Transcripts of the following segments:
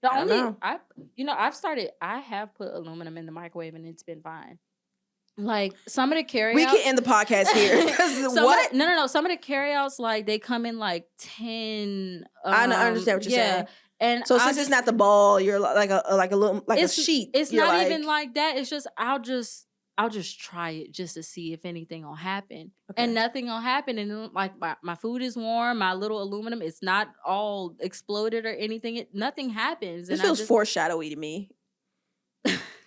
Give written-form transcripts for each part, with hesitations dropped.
I have put aluminum in the microwave and it's been fine. Like some of the carryouts, we can end the podcast here. What? No. Some of the carryouts, like they come in like 10. I understand what you're saying. And so since it's not the ball, you're like a little a sheet. It's not even like that. It's just I'll just try it just to see if anything will happen, and nothing will happen. And like my food is warm, my little aluminum, it's not all exploded or anything. Nothing happens. This feels foreshadowy to me.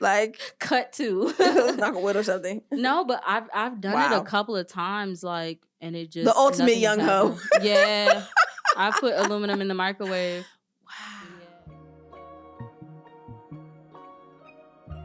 Like cut to knock on wood or something. No, but I've done it a couple of times, like, and it just the ultimate young hoe. Yeah, I put aluminum in the microwave. Wow. Yeah.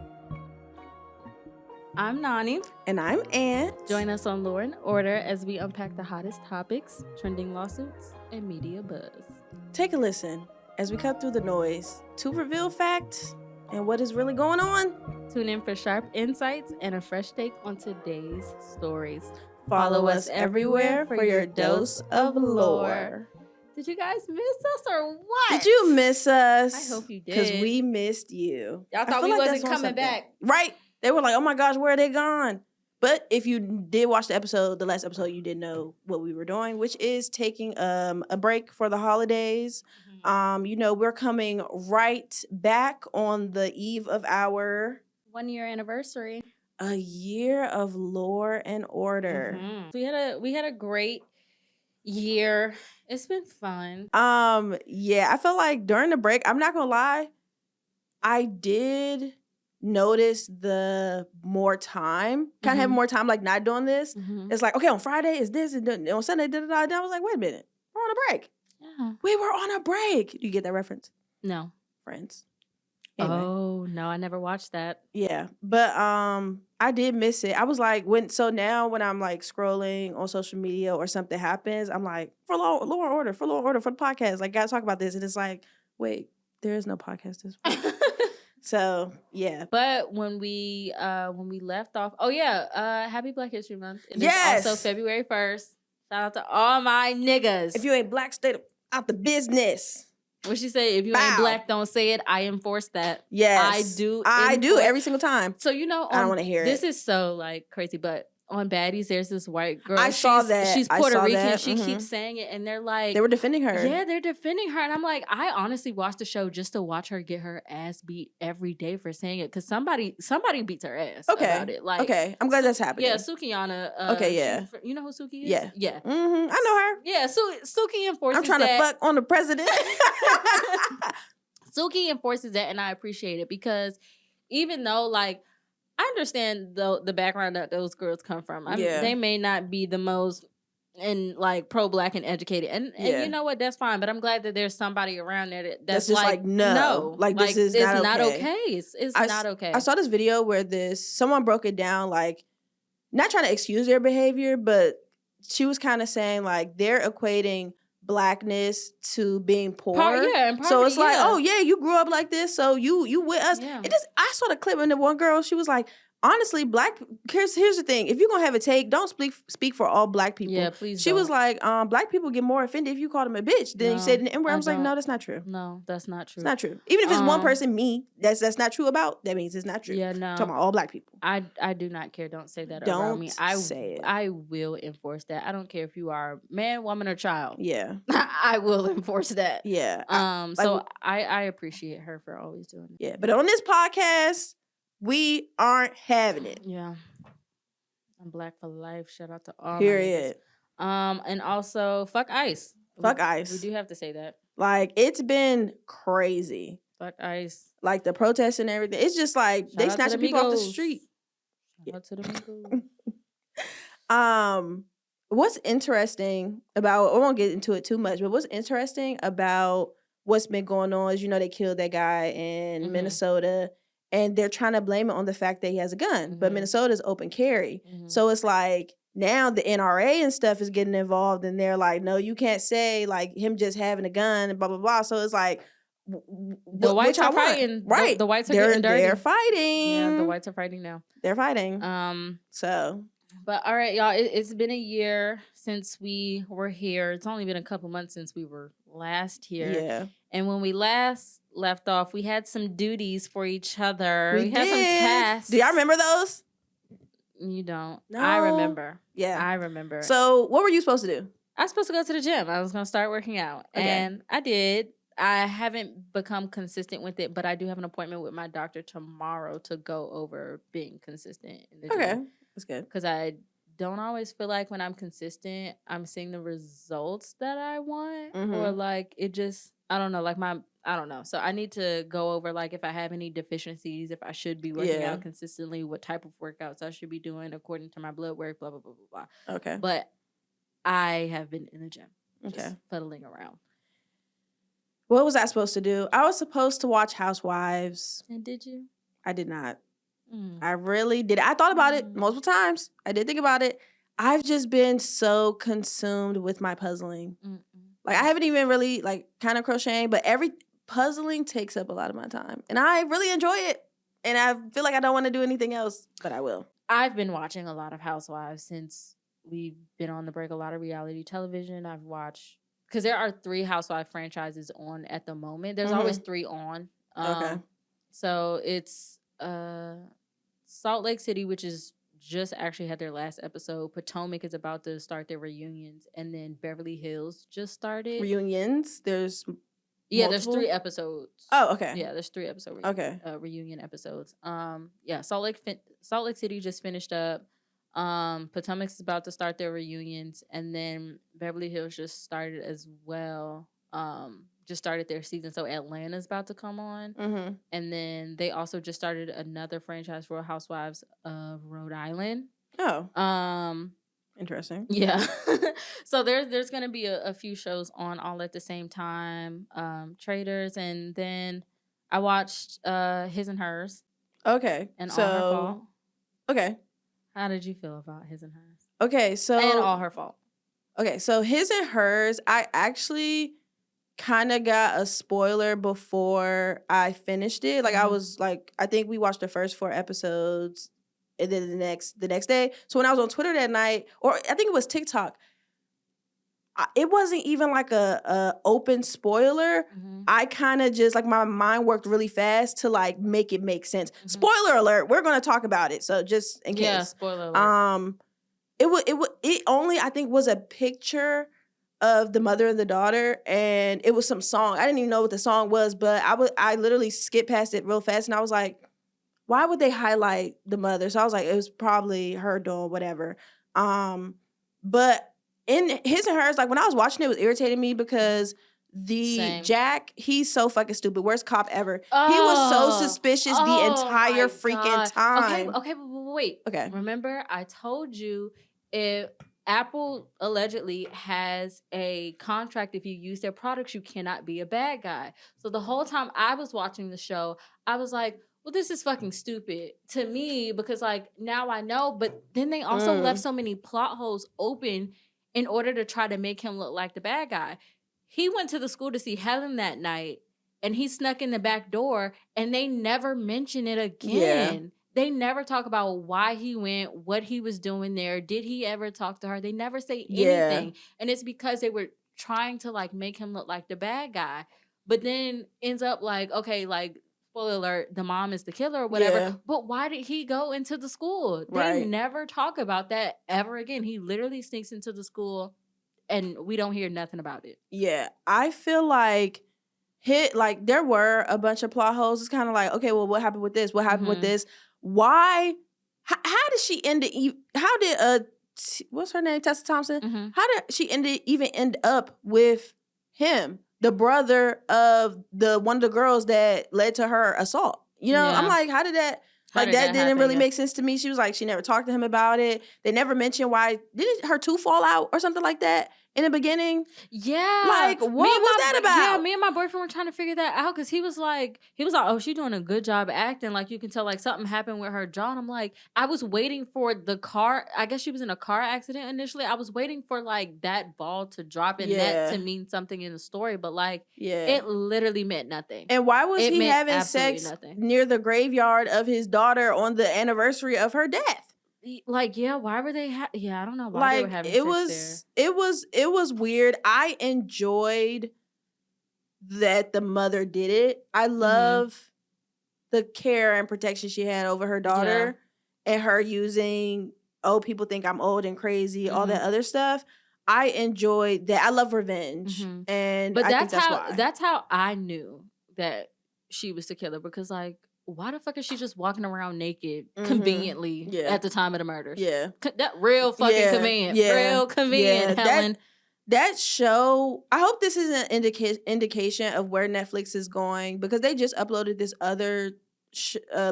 I'm Nani. And I'm Ant. Join us on Law and Order as we unpack the hottest topics, trending lawsuits, and media buzz. Take a listen as we cut through the noise to reveal facts and what is really going on. Tune in for sharp insights and a fresh take on today's stories. Follow us everywhere for your dose of lore. Did you guys miss us or what? Did you miss us? I hope you did. Because we missed you. Y'all thought we wasn't coming back. Right. They were like, oh my gosh, where are they gone? But if you did watch the last episode, you did know what we were doing, which is taking a break for the holidays. We're coming right back on the eve of our 1 year anniversary. A year of Law and Order. Mm-hmm. We had a great year. It's been fun. Yeah, I feel like during the break, I'm not gonna lie, I did notice the more time, kind of have more time, like not doing this. It's like, okay, on Friday is this, and on Sunday, da-da-da. And I was like, wait a minute, we're on a break. Yeah. We were on a break. Do you get that reference? No. Friends. Anyway. Oh, no, I never watched that. Yeah, but I did miss it. I was like, now when I'm like scrolling on social media or something happens, I'm like, for Law and Order, for the podcast, like, gotta talk about this. And it's like, wait, there is no podcast this week. So yeah, but when we left off, happy Black History Month. And yes, it's also February 1st. Shout out to all my niggas. If you ain't black, stay out the business. What she say? If you ain't black, don't say it. I enforce that. Yes, I do every single time. So I don't want to hear this. This is so like crazy, but. On Baddies, there's this white girl. I saw that. She's Puerto Rican. She keeps saying it, and they're like... They were defending her. Yeah, they're defending her. And I'm like, I honestly watched the show just to watch her get her ass beat every day for saying it. Because somebody beats her ass about it. Like, okay, I'm glad that's happening. Yeah, Sukiyana. Okay, yeah. You know who Suki is? Yeah. Yeah. Mm-hmm. I know her. Yeah, Suki enforces that. I'm trying to fuck on the president. Suki enforces that, and I appreciate it. Because even though, like... I understand the background that those girls come from. They may not be the most like pro-black and educated, and you know what? That's fine. But I'm glad that there's somebody around there that's just like no, like this is not okay. It's not okay. I saw this video where someone broke it down, like not trying to excuse their behavior, but she was kind of saying like they're equating blackness to being poor. And so it's like, oh yeah, you grew up like this, so you with us. Yeah. I saw the clip and the one girl, she was like, honestly, here's the thing. If you're gonna have a take, don't speak for all black people. Yeah, please. She was like, black people get more offended if you call them a bitch than you said in the N-word. I was like, no, that's not true. No, that's not true. It's not true. Even if it's one person, me, that's not true about, that means it's not true. Yeah, no. I'm talking about all black people. I do not care. Don't say that around me. Say it. I will enforce that. I don't care if you are man, woman, or child. Yeah. I will enforce that. Yeah. I appreciate her for always doing it. Yeah. But on this podcast, we aren't having it. Yeah. I'm black for life. Shout out to all. Period. And also fuck ICE. Fuck ICE. We do have to say that. Like, it's been crazy. Fuck ICE. Like the protests and everything. It's just like they snatching people off the street. Shout out to the Migos. What's interesting about, I won't get into it too much, but what's interesting about what's been going on is, they killed that guy in Minnesota, and they're trying to blame it on the fact that he has a gun. But Minnesota's open carry. So it's like now the NRA and stuff is getting involved, and they're like, no, you can't say like him just having a gun and blah, blah, blah. So it's like, the whites are fighting. Right. The whites are getting dirty. They're fighting. Yeah, the whites are fighting now. They're fighting. But all right, y'all, it's been a year since we were here. It's only been a couple months since we were last here. Yeah. And when we last left off, we had some duties for each other. We had some tasks. Do y'all remember those? You don't. No. I remember. Yeah. I remember. So what were you supposed to do? I was supposed to go to the gym. I was going to start working out. Okay. And I did. I haven't become consistent with it, but I do have an appointment with my doctor tomorrow to go over being consistent in the gym. Okay. That's good. Because I don't always feel like when I'm consistent, I'm seeing the results that I want. Or like it just, I don't know, like I don't know. So I need to go over like if I have any deficiencies, if I should be working out consistently, what type of workouts I should be doing according to my blood work, blah, blah, blah, blah, blah. Okay. But I have been in the gym, just fuddling around. What was I supposed to do? I was supposed to watch Housewives. And did you? I did not. I really did. I thought about it multiple times. I did think about it. I've just been so consumed with my puzzling. Like I haven't even really like kind of crocheting, but every puzzling takes up a lot of my time. And I really enjoy it. And I feel like I don't want to do anything else, but I will. I've been watching a lot of Housewives since we've been on the break, a lot of reality television. I've watched, because there are 3 Housewife franchises on at the moment. There's always 3 on. So it's Salt Lake City, which is just actually had their last episode. Potomac is about to start their reunions. And then Beverly Hills just started. Reunions? There's multiple? There's 3 episodes. Oh, okay. Yeah, there's 3 episodes. Reunion episodes. Salt Lake City just finished up. Potomac's about to start their reunions, and then Beverly Hills just started as well. Just started their season, so Atlanta's about to come on, and then they also just started another franchise for Housewives of Rhode Island. Oh, interesting. Yeah. So there's gonna be a few shows on all at the same time. Traders, and then I watched His and Hers. Okay, and All Her Fault. Okay. How did you feel about His and Hers? Okay, so and All Her Fault. Okay, so His and Hers, I actually kind of got a spoiler before I finished it. Like I was like, I think we watched the first 4 episodes, and then the next day. So when I was on Twitter that night, or I think it was TikTok, it wasn't even like a open spoiler. I kind of just like my mind worked really fast to like make it make sense. Spoiler alert, we're gonna talk about it. So just in case. Yeah, spoiler alert. It only I think was a picture of the mother and the daughter, and it was some song. I didn't even know what the song was, but I literally skipped past it real fast, and I was like, why would they highlight the mother? So I was like, it was probably her doing whatever. But in His and Hers, like when I was watching it was irritating me because Jack, he's so fucking stupid. Worst cop ever. He was so suspicious the entire freaking time. Okay, but wait. Okay. Remember, I told you if Apple allegedly has a contract, if you use their products, you cannot be a bad guy. So the whole time I was watching the show, I was like, well, this is fucking stupid to me because like now I know, but then they also left so many plot holes open in order to try to make him look like the bad guy. He went to the school to see Helen that night, and he snuck in the back door, and they never mention it again. Yeah. They never talk about why he went, what he was doing there. Did he ever talk to her? They never say anything. And it's because they were trying to like make him look like the bad guy. But then ends up like, okay, like, spoiler alert, the mom is the killer or whatever. Yeah. But why did he go into the school? They never talk about that ever again. He literally sneaks into the school and we don't hear nothing about it. Yeah. I feel like there were a bunch of plot holes. It's kind of like, okay, well, what happened with this? What happened with this? Why? How did she end it? How did what's her name? Tessa Thompson. How did she even end up with him, the brother of one of the girls that led to her assault? You know, I'm like, how did that? Like that didn't really make sense to me. She was like, she never talked to him about it. They never mentioned why. Didn't her tooth fall out or something like that in the beginning? Yeah. Like, what was that about? Yeah, me and my boyfriend were trying to figure that out because he was like, oh, she's doing a good job acting. Like, you can tell, like, something happened with her jaw. And I'm like, I was waiting for the car. I guess she was in a car accident initially. I was waiting for, like, that ball to drop and that to mean something in the story. But, like, it literally meant nothing. And why was he having sex near the graveyard of his daughter on the anniversary of her death? Like, yeah, why were they? I don't know why they were having sex there. It was weird. I enjoyed that the mother did it. I love the care and protection she had over her daughter and her using, oh, people think I'm old and crazy, all that other stuff. I enjoyed that. I love revenge. And but I think that's why. That's how I knew that she was the killer, because like, why the fuck is she just walking around naked conveniently at the time of the murders? Yeah. That real fucking convenient. Real convenient, Helen. That show, I hope this is an indication of where Netflix is going, because they just uploaded this other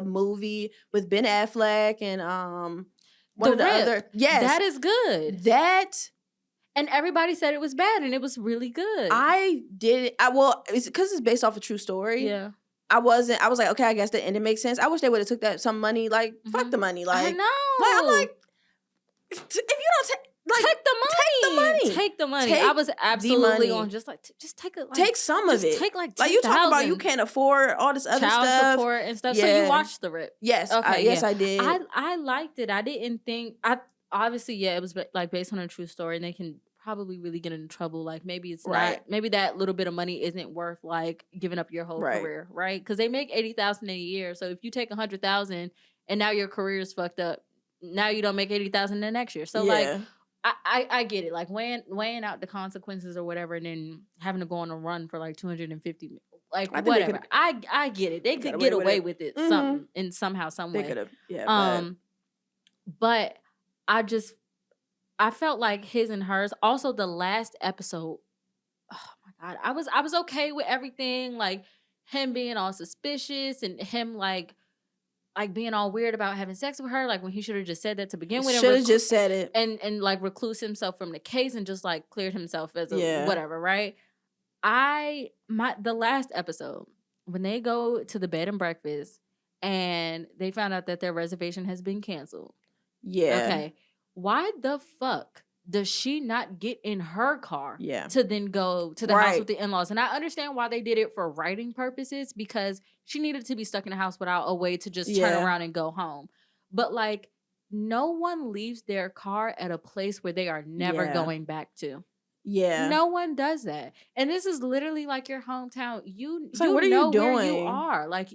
movie with Ben Affleck and one of the other. Yes. That is good. That... And everybody said it was bad, and it was really good. I did it. Well, it's because it's based off a true story. Yeah. I was like, okay, I guess the ending makes sense. I wish they would have took some money. Like, fuck the money. Like, I know. Like, I'm like, if you don't take the money. I was absolutely on just take it. Like, take some of it. Take like you talking about you can't afford all this other child support and stuff. Yeah. So you watched the Rip? Yes. Okay. Yes, I did. I liked it. I didn't think obviously it was like based on a true story, and they can probably really get in trouble. Like maybe it's not. Maybe that little bit of money isn't worth like giving up your whole career, right? Because they make $80,000 a year. So if you take $100,000 and now your career is fucked up, now you don't make $80,000 the next year. So like, I get it. Like weighing out the consequences or whatever, and then having to go on a run for like 250, like whatever. I get it. They could get away with it somehow, some way. They could have. Yeah. But I felt like his and hers. Also, the last episode, oh my God, I was okay with everything. Like him being all suspicious and him like being all weird about having sex with her. Like when he should have just said that to begin with. Should have just said it. And like recluse himself from the case and just like cleared himself as a whatever, right? The last episode, when they go to the bed and breakfast and they found out that their reservation has been canceled. Yeah. Okay. Why the fuck does she not get in her car to then go to the house with the in-laws? And I understand why they did it for writing purposes, because she needed to be stuck in the house without a way to just turn around and go home. But like, no one leaves their car at a place where they are never going back to. Yeah. No one does that. And this is literally like your hometown. You what are you doing? Where you are. Like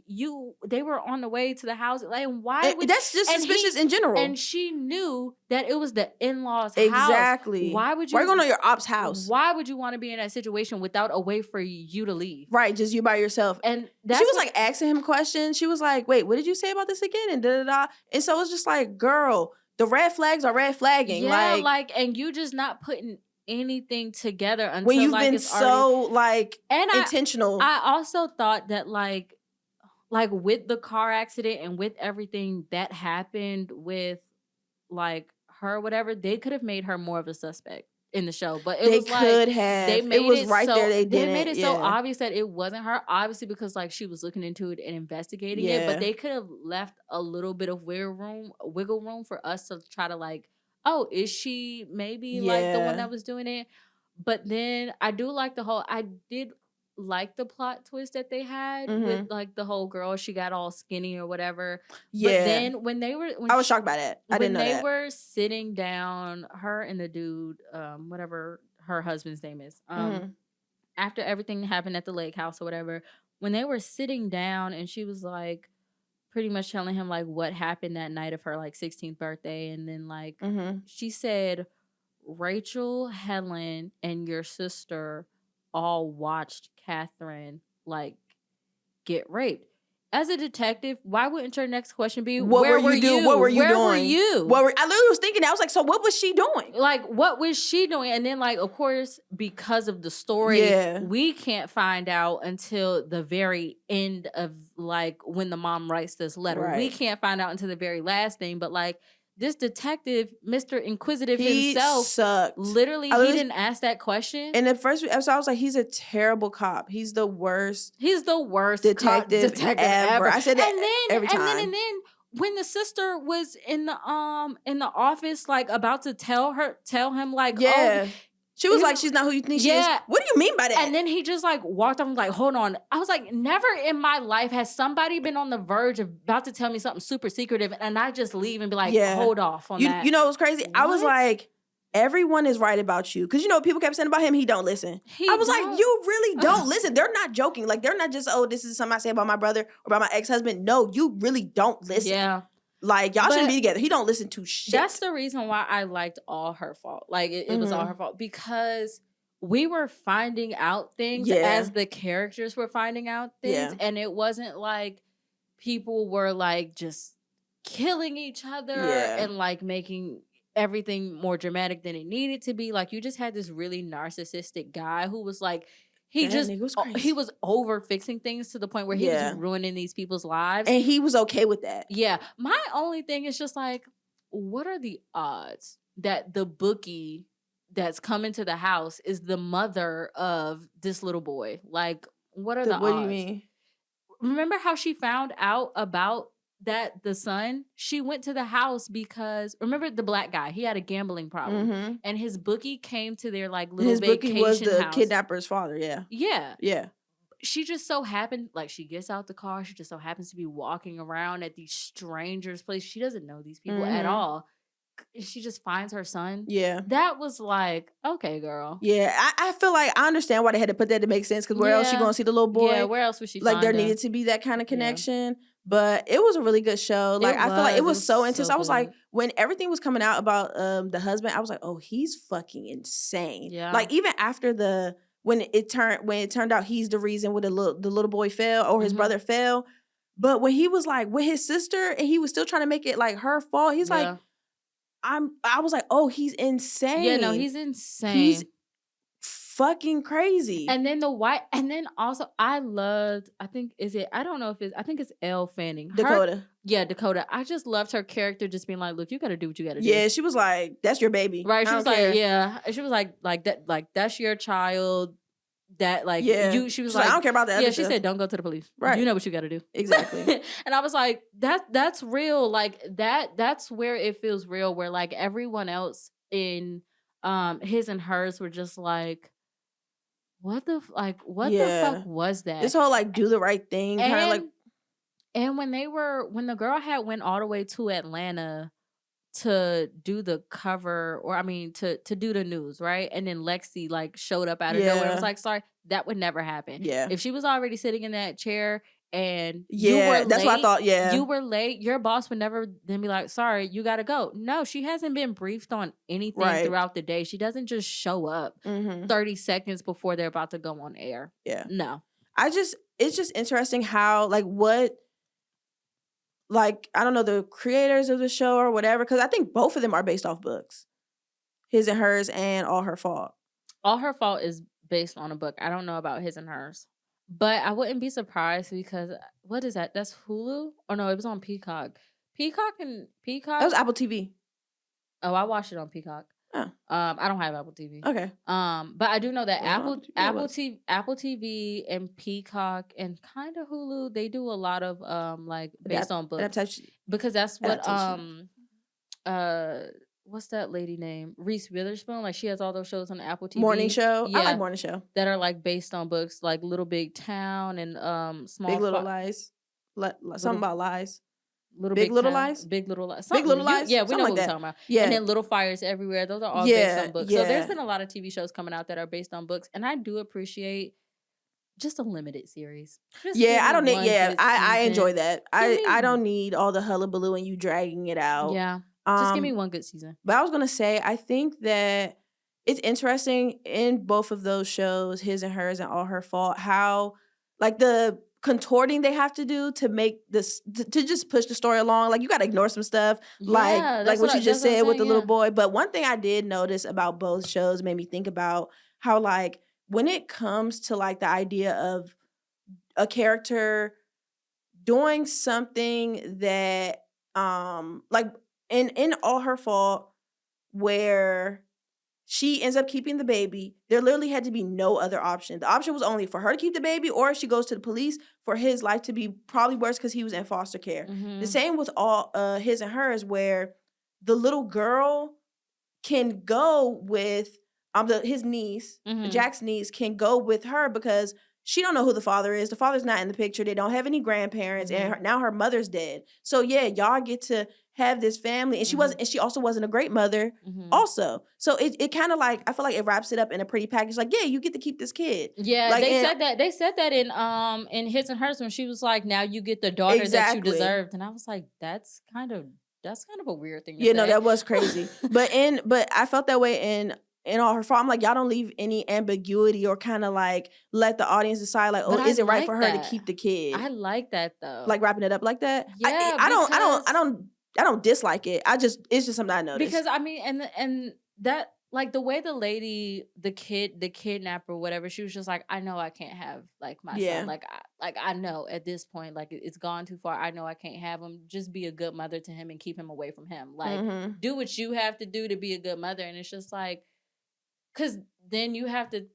they were on the way to the house. Like why would that's just suspicious in general. And she knew that it was the in-laws' house. Exactly. Why would you going to your op's house? Why would you want to be in that situation without a way for you to leave? Right, just you by yourself. And she was like asking him questions. She was like, wait, what did you say about this again? And da-da-da. And so it's just like, girl, the red flags are red flagging. Yeah, like and you just not putting anything together until when you've like been so already... like intentional. I also thought that like with the car accident and with everything that happened with like her, whatever, they could have made her more of a suspect in the show, but they made it right there. They made it so obvious that it wasn't her, obviously, because like she was looking into it and investigating it. But they could have left a little bit of wiggle room for us to try to like, oh, is she maybe like the one that was doing it? But then I did like the plot twist that they had with like the whole girl, she got all skinny or whatever. Yeah. But then I was shocked by that. I didn't know that. When they were sitting down, her and the dude, whatever her husband's name is, after everything happened at the lake house or whatever, when they were sitting down and she was like, pretty much telling him like what happened that night of her like 16th birthday, and then like she said Rachel, Helen, and your sister all watched Catherine like get raped. As a detective, why wouldn't your next question be, where were you? What were you doing? Were you? I literally was thinking that. I was like, so what was she doing? Like, what was she doing? And then, like, of course, because of the story, we can't find out until the very end of, like, when the mom writes this letter. Right. We can't find out until the very last thing. But, like, this detective, Mr. Inquisitive himself, sucked. Literally, he didn't ask that question. In the first episode, I was like, he's a terrible cop. He's the worst. He's the worst detective ever. I said that every time. And then when the sister was in the office, like about to tell him, like, oh. She was like, she's not who you think she is. What do you mean by that? And then he just like walked up and was like, hold on. I was like, never in my life has somebody been on the verge of about to tell me something super secretive and I just leave and be like, hold off on that. You know what was crazy? What? I was like, everyone is right about you. Because, you know, people kept saying about him, he don't listen. I was like, you really don't listen. They're not joking. Like, they're not just, oh, this is something I say about my brother or about my ex-husband. No, you really don't listen. Yeah. Like, y'all shouldn't be together. He don't listen to shit. That's the reason why I liked All Her Fault. Like, it was all her fault. Because we were finding out things as the characters were finding out things. And it wasn't like people were, like, just killing each other and, like, making everything more dramatic than it needed to be. Like, you just had this really narcissistic guy who was like, he was over fixing things to the point where he was ruining these people's lives. And he was okay with that. Yeah. My only thing is just like, what are the odds that the bookie that's coming to the house is the mother of this little boy? Like, what are the odds? What do you mean? Remember how she found out about that the son? She went to the house because, remember the black guy? He had a gambling problem. And his bookie came to their like little vacation house. His bookie was the kidnapper's father, yeah. Yeah. She just so happened, like, she gets out the car. She just so happens to be walking around at these strangers' place. She doesn't know these people at all. She just finds her son. Yeah. That was like, okay, girl. Yeah, I feel like I understand why they had to put that to make sense. Because where else she going to see the little boy? Yeah, where else would she like, find there him? needed to be that kind of connection. Yeah. But it was a really good show. Like, I feel like it was so intense. I was like, when everything was coming out about the husband, I was like, oh, he's fucking insane. Yeah. Like, even after when it turned out he's the reason where the little boy fell or his brother fell. But when he was like with his sister and he was still trying to make it like her fault, he's like, I was like, oh, he's insane. Yeah, no, he's insane. He's fucking crazy. And then also I think it's Elle Fanning. Dakota. Dakota. I just loved her character just being like, look, you gotta do what you gotta do. Yeah, she was like, that's your baby. Right. She was like, yeah. She was like that, like, that's your child. That like she was like, I don't care about that. Yeah, she said, don't go to the police. Right. You know what you gotta do. Exactly. And I was like, that's real. Like that's where it feels real, where like everyone else in his and hers were just like, what the fuck was that? This whole like do the right thing kind of like. And when the girl had went all the way to Atlanta to do the cover, or I mean to do the news, right? And then Lexi like showed up out of nowhere. I was like, sorry, that would never happen. Yeah. If she was already sitting in that chair and that's what I thought. Yeah. You were late, your boss would never then be like, sorry, you gotta go. No, she hasn't been briefed on anything throughout the day. She doesn't just show up 30 seconds before they're about to go on air. Yeah. No. It's just interesting how like what, like, I don't know, the creators of the show or whatever, because I think both of them are based off books. His and Hers and All Her Fault. All Her Fault is based on a book. I don't know about His and Hers. But I wouldn't be surprised because, what is that? That's Hulu? Or no, it was on Peacock. Peacock? That was Apple TV. Oh, I watched it on Peacock. Oh. I don't have Apple TV. Okay. But I do know that Apple TV and Peacock and kind of Hulu, they do a lot of like based on books. Because that's what what's that lady name? Reese Witherspoon. Like, she has all those shows on Apple TV. Morning Show. Yeah, I like Morning Show. That are like based on books, like Little Big Town and Small Big Little Lies. Something about lies. Big Little Lies. Yeah, we know what we're talking about. Yeah. And then Little Fires Everywhere. Those are all based on books. So there's been a lot of TV shows coming out that are based on books, and I do appreciate just a limited series. I don't need. Yeah, I enjoy that. I don't need all the hullabaloo and you dragging it out. Yeah, just give me one good season. But I was gonna say, I think that it's interesting in both of those shows, His and Hers and All Her Fault, how like the contorting they have to do to make this to just push the story along. Like, you got to ignore some stuff, like what you just said with the little boy. But one thing I did notice about both shows made me think about how, like, when it comes to like the idea of a character doing something that like in All Her Fault, where she ends up keeping the baby, there literally had to be no other option. The option was only for her to keep the baby, or if she goes to the police, for his life to be probably worse because he was in foster care. The same with all His and Hers, where the little girl can go with his niece, Jack's niece, can go with her because she don't know who the father is. The father's not in the picture. They don't have any grandparents, and now her mother's dead. So yeah, y'all get to have this family, and she also wasn't a great mother. Also, so it kind of like, I feel like it wraps it up in a pretty package. Like, yeah, you get to keep this kid. Yeah, like, they said that in His and Hers, when she was like, now you get the daughter that you deserved, and I was like, that's kind of a weird thing to say. No, that was crazy. but I felt that way in All Her Fault. I'm like, y'all don't leave any ambiguity or kind of like let the audience decide like, oh, is it right for her to keep the kid? I like that though. Like wrapping it up like that. Yeah, I don't dislike it. It's just something I noticed. Because I mean, and that, like, the way the kidnapper, whatever, she was just like, I know I can't have like my son. Like I know at this point, like, it's gone too far. I know I can't have him. Just be a good mother to him and keep him away from him. Like, do what you have to do to be a good mother. And it's just like, because then you have to,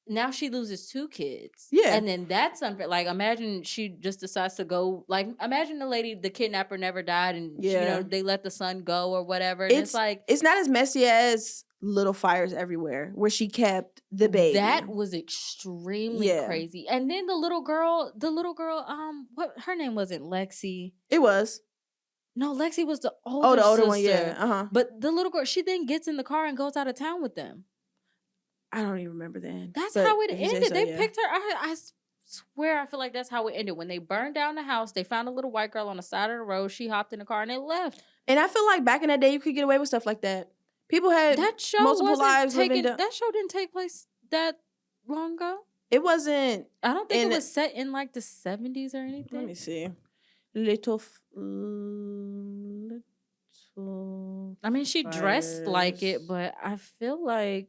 now she loses 2 kids. Yeah. And then that's unfair. Like, imagine she just decides to go, like, imagine the kidnapper never died and, you know, they let the son go or whatever. And it's like, it's not as messy as Little Fires Everywhere, where she kept the baby. That was extremely crazy. And then the little girl, what, her name wasn't Lexi. It was. No, Lexi was the older the older sister. one, yeah. But the little girl, she then gets in the car and goes out of town with them. I don't even remember then. That's how it ended. So, they picked her. I swear, I feel like that's how it ended. When they burned down the house, they found a little white girl on the side of the road. She hopped in the car and they left. And I feel like back in that day, you could get away with stuff like that. People had multiple lives. That show didn't take place that long ago. It wasn't. I don't think it was set in like the 70s or anything. Let me see. Little. I mean, she dressed like it, but I feel like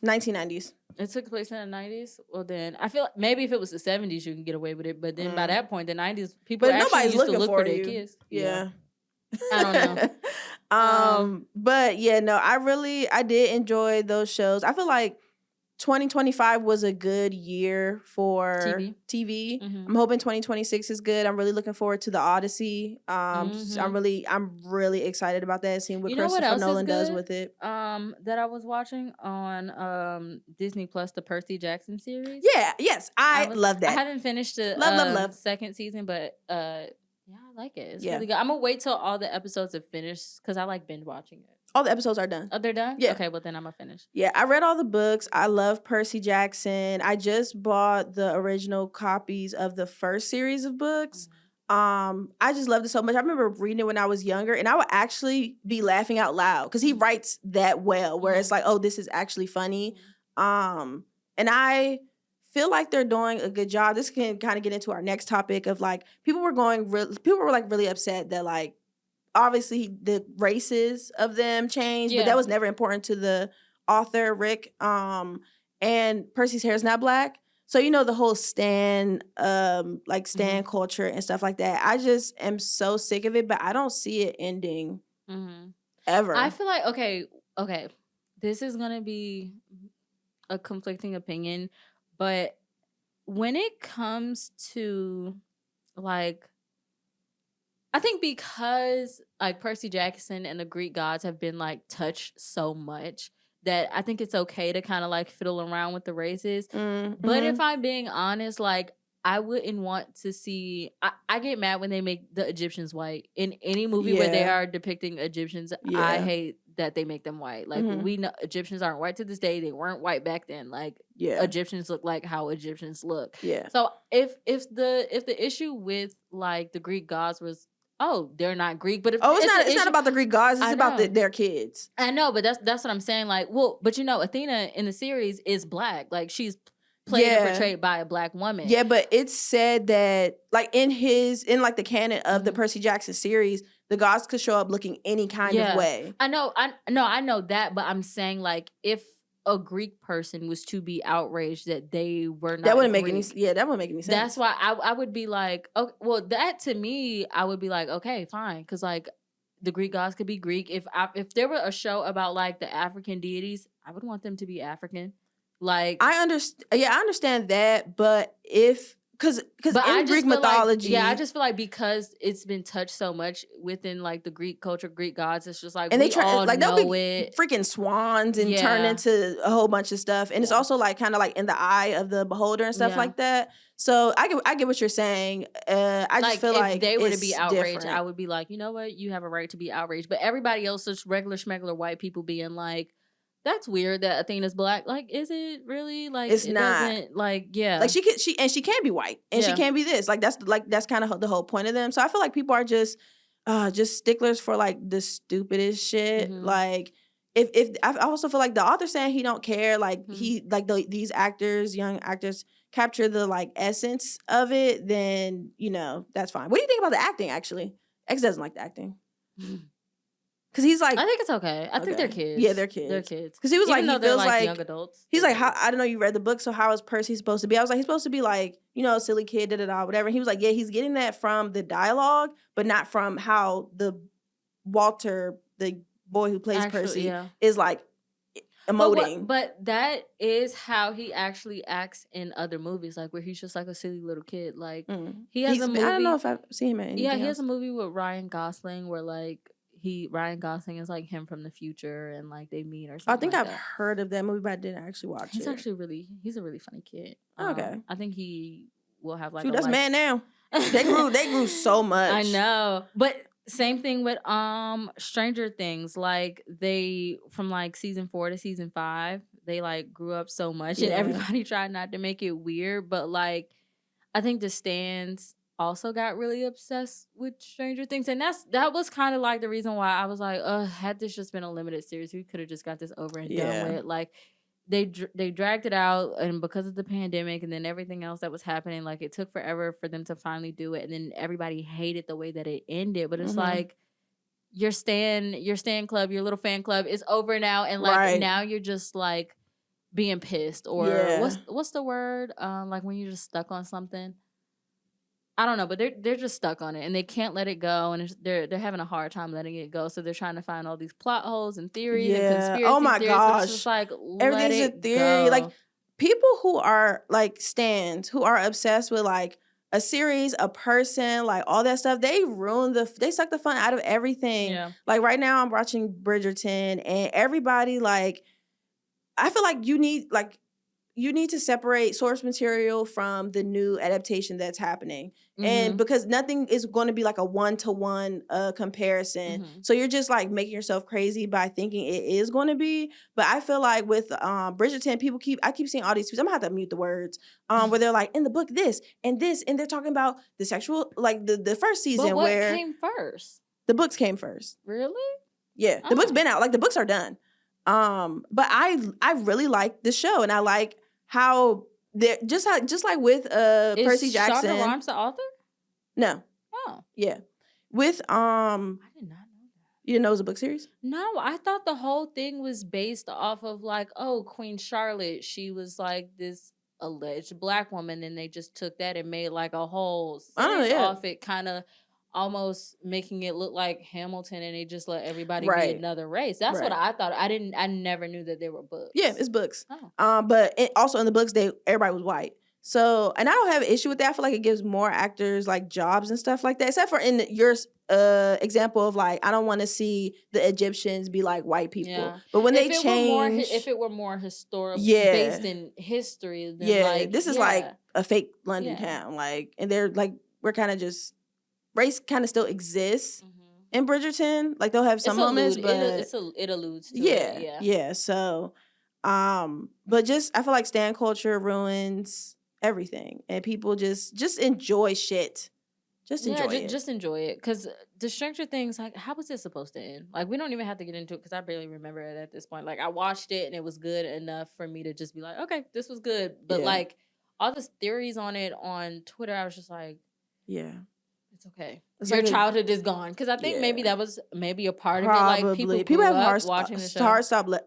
1990s. It took place in the 90s. Well, then I feel like maybe if it was the 70s, you can get away with it. But then by that point, the 90s, people actually used to look for their kids. Yeah. I don't know. But yeah, no, I did enjoy those shows. I feel like 2025 was a good year for TV. I'm hoping 2026 is good. I'm really looking forward to The Odyssey. I'm really excited about that, seeing what Christopher Nolan does with it. That I was watching on Disney Plus, the Percy Jackson series. Yeah, yes, I love that. I haven't finished the second season, but yeah, I like it. It's really good. I'm gonna wait till all the episodes are finished because I like binge watching it. All the episodes are done. Oh, they're done? Yeah. Okay, well then I'm gonna finish. Yeah, I read all the books. I love Percy Jackson. I just bought the original copies of the first series of books. I just loved it so much. I remember reading it when I was younger, and I would actually be laughing out loud because he writes that well, where it's like, oh, this is actually funny. And I feel like they're doing a good job. This can kind of get into our next topic of like, people were like really upset that like, obviously the races of them changed, but that was never important to the author, Rick. And Percy's hair is not black. So, you know, the whole stan culture and stuff like that. I just am so sick of it, but I don't see it ending ever. I feel like, okay, this is going to be a conflicting opinion, but when it comes to like, I think because like Percy Jackson and the Greek gods have been like touched so much that I think it's okay to kind of like fiddle around with the races. But if I'm being honest, like I wouldn't want to see, I get mad when they make the Egyptians white. In any movie where they are depicting Egyptians, I hate that they make them white. Like we know Egyptians aren't white to this day. They weren't white back then. Like Egyptians look like how Egyptians look. Yeah. So if the issue with like the Greek gods was, oh, they're not Greek, but it's not about the Greek gods. It's about their kids. I know, but that's what I'm saying. Like, well, but you know, Athena in the series is black. Like, she's played and portrayed by a black woman. Yeah, but it's said that like in like the canon of the Percy Jackson series, the gods could show up looking any kind of way. I know that, but I'm saying like if a Greek person was to be outraged that they were not, that wouldn't make any sense. That's why I would be like, okay, well, that to me, I would be like, okay, fine, because like the Greek gods could be Greek. If there were a show about like the African deities, I would want them to be African. Like I understand that, but if because in Greek mythology, I just feel like because it's been touched so much within like the Greek culture, Greek gods, it's just like, and we all know it. Freaking swans and turn into a whole bunch of stuff, and it's also like kind of like in the eye of the beholder and stuff like that. So I get what you're saying. I just feel like if they were to be outraged, different. I would be like, you know what, you have a right to be outraged. But everybody else, just regular schmegular white people, being like, that's weird that Athena's black. Like, is it really? Like, it's not. Like, she can be white and she can be this. Like, that's kind of the whole point of them. So I feel like people are just sticklers for like the stupidest shit. Mm-hmm. Like, if I also feel like the author saying he don't care. Like, he like these actors, young actors, capture the like essence of it. Then that's fine. What do you think about the acting? Actually, X doesn't like the acting. Because he's like, I think it's okay. I think they're kids. Yeah, they're kids. They're kids. Because he was even like, he feels like young adults. He's like, how, I don't know, you read the book, so how is Percy supposed to be? I was like, he's supposed to be like, a silly kid, whatever. And he was like, yeah, he's getting that from the dialogue, but not from how the Walter, the boy who plays Percy, is like emoting. But that is how he actually acts in other movies, like where he's just like a silly little kid. Like he has a movie. I don't know if I've seen him in anything he else. has a movie with Ryan Gosling where like Ryan Gosling is like him from the future, and like they meet or something. I think I've heard of that movie, but I didn't actually watch it. He's actually he's a really funny kid. Okay. I think he will have like that's mad now. They grew so much. I know. But same thing with Stranger Things. Like they, from like season 4 to season 5, they like grew up so much and everybody tried not to make it weird. But like I think the stans also got really obsessed with Stranger Things, and that was kind of like the reason why I was like, had this just been a limited series, we could have just got this over and done with. Like they dragged it out, and because of the pandemic and then everything else that was happening, like it took forever for them to finally do it, and then everybody hated the way that it ended. But it's like your stan club, your little fan club is over now, and like now you're just like being pissed, or what's the word, like when you're just stuck on something. I don't know, but they're just stuck on it, and they can't let it go, and they're having a hard time letting it go. So they're trying to find all these plot holes and theories and conspiracy oh my theories. Gosh, it's just like, everything's a theory. Go. Like people who are like stans, who are obsessed with like a series, a person, like all that stuff, they suck the fun out of everything. Yeah. Like right now, I'm watching Bridgerton, and everybody like, I feel like you need to separate source material from the new adaptation that's happening. And because nothing is going to be like a one-to-one comparison. So you're just like making yourself crazy by thinking it is going to be. But I feel like with Bridgerton, I keep seeing all these tweets. I'm going to have to mute the words. Where they're like, in the book, this, and they're talking about the sexual, like the first season. But what came first? The books came first. Really? Yeah. The book's been out. Like the books are done. But I really like the show, and I like how they're just like with Percy Jackson. Shonda Rhimes the author? No. Oh. Yeah. With I did not know that. You didn't know it was a book series? No, I thought the whole thing was based off of like, Queen Charlotte, she was like this alleged black woman, and they just took that and made like a whole series off it, kind of almost making it look like Hamilton, and they just let everybody be another race. That's what I thought. I never knew that there were books. Yeah, it's books. But also in the books, everybody was white. So, and I don't have an issue with that. I feel like it gives more actors like jobs and stuff like that. Except for in your example of like, I don't want to see the Egyptians be like white people. Yeah. But when if it were more historical, based in history, then like, this is like a fake London town. Like, and they're like, we're kind of just, race kind of still exists in Bridgerton. Like they'll have some moments, but it alludes to it. Yeah. So, but just I feel like stan culture ruins everything, and people just enjoy shit. Just enjoy it, because the Stranger Things, like, how was it supposed to end? Like, we don't even have to get into it because I barely remember it at this point. Like, I watched it and it was good enough for me to just be like, okay, this was good. But like all the theories on it on Twitter, I was just like, it's okay. Your childhood is gone. Because I think maybe that was maybe a part of it. Like people have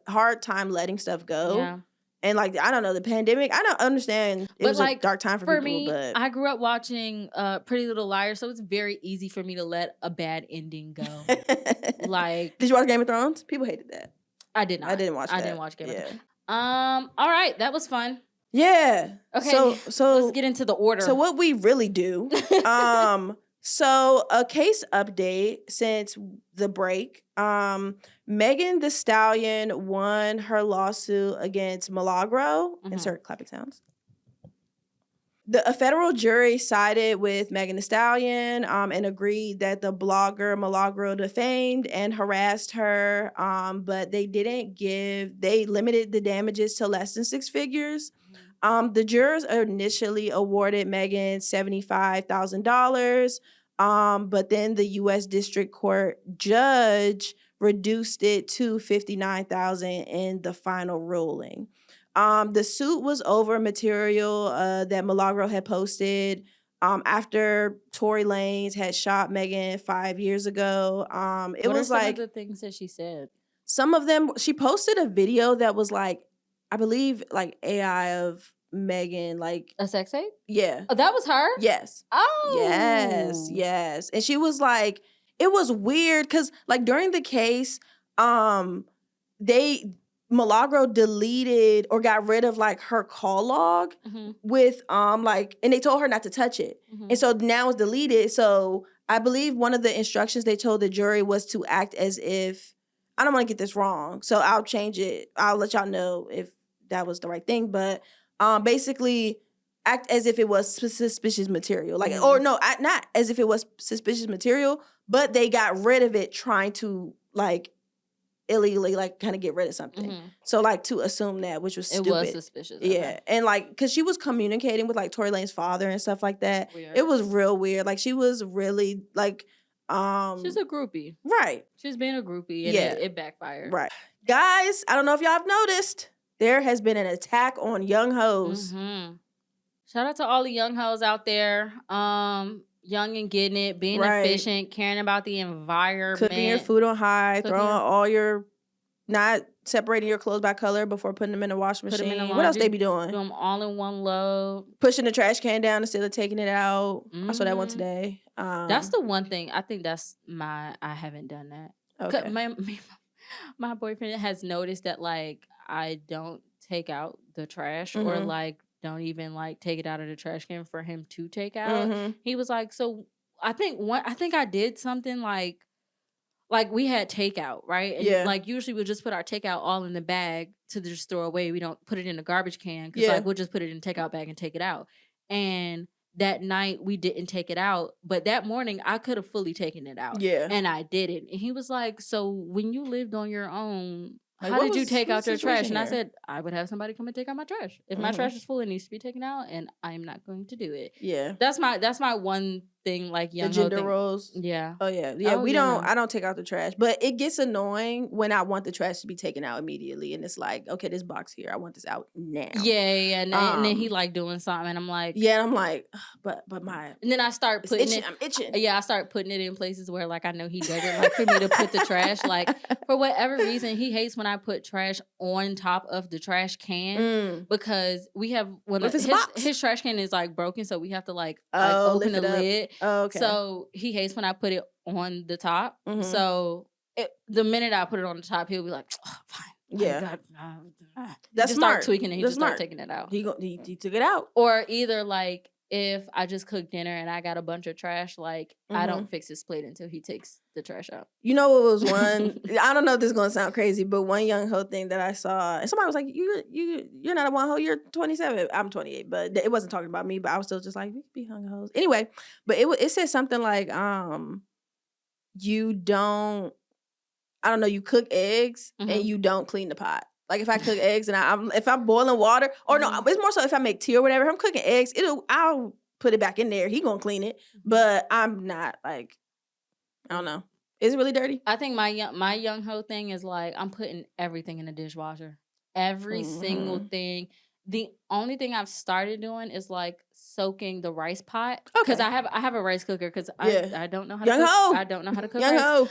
hard time letting stuff go. Yeah. And like, I don't know, the pandemic, I don't understand. It was like a dark time for people. Me, but I grew up watching Pretty Little Liars, so it's very easy for me to let a bad ending go. Like, did you watch Game of Thrones? People hated that. I did not. I didn't watch that. I didn't watch Game of Thrones. All right, that was fun. Yeah. Okay. So let's get into the order. So what we really do. So a case update since the break. Megan Thee Stallion won her lawsuit against Milagro. Insert clapping sounds. A federal jury sided with Megan Thee Stallion and agreed that the blogger Milagro defamed and harassed her, but they limited the damages to less than 6 figures. The jurors initially awarded Megan $75,000, but then the U.S. District Court judge reduced it to $59,000 in the final ruling. The suit was over material that Milagro had posted after Tory Lanez had shot Megan 5 years ago. It what was are some like of the things that she said. Some of them. She posted a video that was like, I believe, like AI of Megan, like a sex tape. Yeah. Oh, that was her. Yes. Oh. Yes. And she was like, it was weird because like during the case, Milagro deleted or got rid of like her call log with like, and they told her not to touch it. And so now it's deleted. So I believe one of the instructions they told the jury was to act as if, I don't want to get this wrong, so I'll change it. I'll let y'all know if that was the right thing. But basically act as if it was suspicious material. Like, or no, not as if it was suspicious material, but they got rid of it trying to like illegally like kind of get rid of something. So like to assume that, which was stupid. It was suspicious. Yeah. Okay. And like, because she was communicating with like Tory Lanez's father and stuff like that. Weird. It was real weird. Like she was really like she's a groupie. Right. She's being a groupie and it backfired. Right. Guys, I don't know if y'all have noticed, there has been an attack on Yunghos. Shout out to all the Yunghos out there. Young and getting it, being efficient, caring about the environment. Cooking your food on high, not separating your clothes by color before putting them in the washing machine. What else they be doing? Do them all in one load. Pushing the trash can down instead of taking it out. I saw that one today. That's the one thing. I think that's I haven't done that. Okay. My boyfriend has noticed that like I don't take out the trash or like don't even like take it out of the trash can for him to take out. He was like, so I think I did something like we had takeout, right? And like usually we'll just put our takeout all in the bag to just throw away. We don't put it in the garbage can because like we'll just put it in the takeout bag and take it out. And that night we didn't take it out, but that morning I could have fully taken it out. Yeah. And I didn't. And he was like, so when you lived on your own, like, how did you take out your trash? And I said, I would have somebody come and take out my trash. If my trash is full, it needs to be taken out, and I'm not going to do it. Yeah. That's my one thing, like young. The gender roles. Yeah. Oh yeah. Yeah. I don't take out the trash. But it gets annoying when I want the trash to be taken out immediately. And it's like, okay, this box here, I want this out now. Yeah. And then he like doing something, and I'm like, yeah, and I'm like, but my. And then I start putting it. I'm itching. Yeah, I start putting it in places where like I know he doesn't like for me to put the trash. Like for whatever reason, he hates when I put trash on top of the trash can because we have his trash can is like broken, so we have to like open the lid. Oh, okay. So he hates when I put it on the top. So the minute I put it on the top, he'll be like, oh, fine. Yeah. That's smart. Start tweaking it. He just start taking it out. He took it out. Or either like if I just cooked dinner and I got a bunch of trash, like I don't fix his plate until he takes the trash out. You know what was one? I don't know if this is gonna sound crazy, but one young hoe thing that I saw, and somebody was like, "You're not a one hoe. You're 27. I'm 28." But it wasn't talking about me. But I was still just like, "We could be young hoes." Anyway, but it said something like, "You don't. I don't know. You cook eggs and you don't clean the pot." Like if I cook eggs and if I'm boiling water, or no, it's more so if I make tea or whatever. If I'm cooking eggs, I'll put it back in there. He gonna clean it, but I'm not like, I don't know. Is it really dirty? I think my young hoe thing is like I'm putting everything in the dishwasher, every single thing. The only thing I've started doing is like soaking the rice pot because I have a rice cooker because I don't know how to cook. I don't know how to cook rice.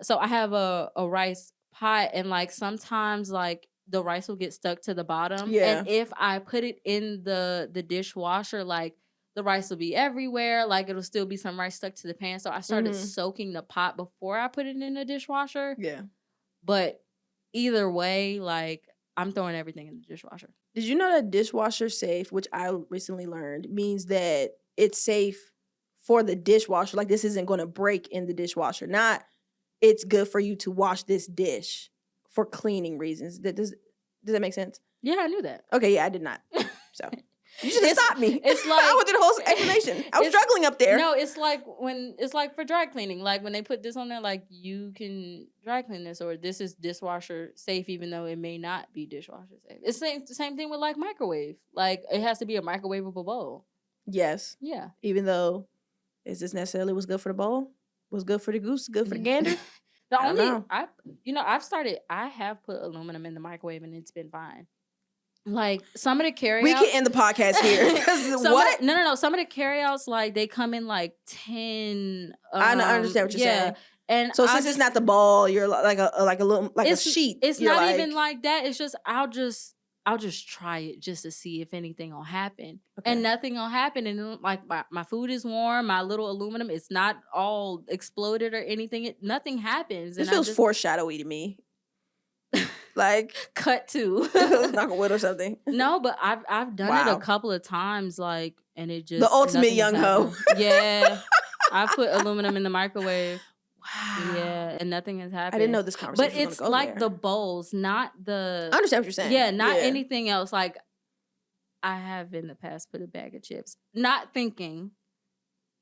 So I have a rice pot, and like sometimes like the rice will get stuck to the bottom, and if I put it in the dishwasher, like the rice will be everywhere, like it'll still be some rice stuck to the pan. So I started soaking the pot before I put it in the dishwasher. But either way, like I'm throwing everything in the dishwasher. Did you know that dishwasher safe, which I recently learned, means that it's safe for the dishwasher? Like, this isn't going to break in the dishwasher. Not, it's good for you to wash this dish for cleaning reasons. Does that make sense? Yeah, I knew that. Okay, yeah, I did not. So you should have stopped me. It's like I went through the whole explanation. I was struggling up there. No, it's like for dry cleaning. Like when they put this on there, like you can dry clean this, or this is dishwasher safe, even though it may not be dishwasher safe. It's the same thing with like microwave. Like it has to be a microwavable bowl. Yes. Yeah. Even though, is this necessarily what's good for the bowl? What's good for the goose? Good for the gander? I have put aluminum in the microwave and it's been fine. Like some of the carryouts, we can end the podcast here. What? No. Some of the carryouts, like they come in like 10. I understand what you're saying. And so since it's not the ball, you're like a little like a sheet. It's not even like that. It's just I'll just try it just to see if anything will happen, and nothing will happen. And like my food is warm, my little aluminum, it's not all exploded or anything. Nothing happens. This feels foreshadowy to me. Like cut to knock on wood or something. No, but I've done it a couple of times, like, and it just the ultimate Yunghos. Yeah, I put aluminum in the microwave. Wow. Yeah, and nothing has happened. I didn't know this conversation. But it's like the bowls, not the. I understand what you're saying. Yeah, not anything else. Like I have in the past put a bag of chips, not thinking.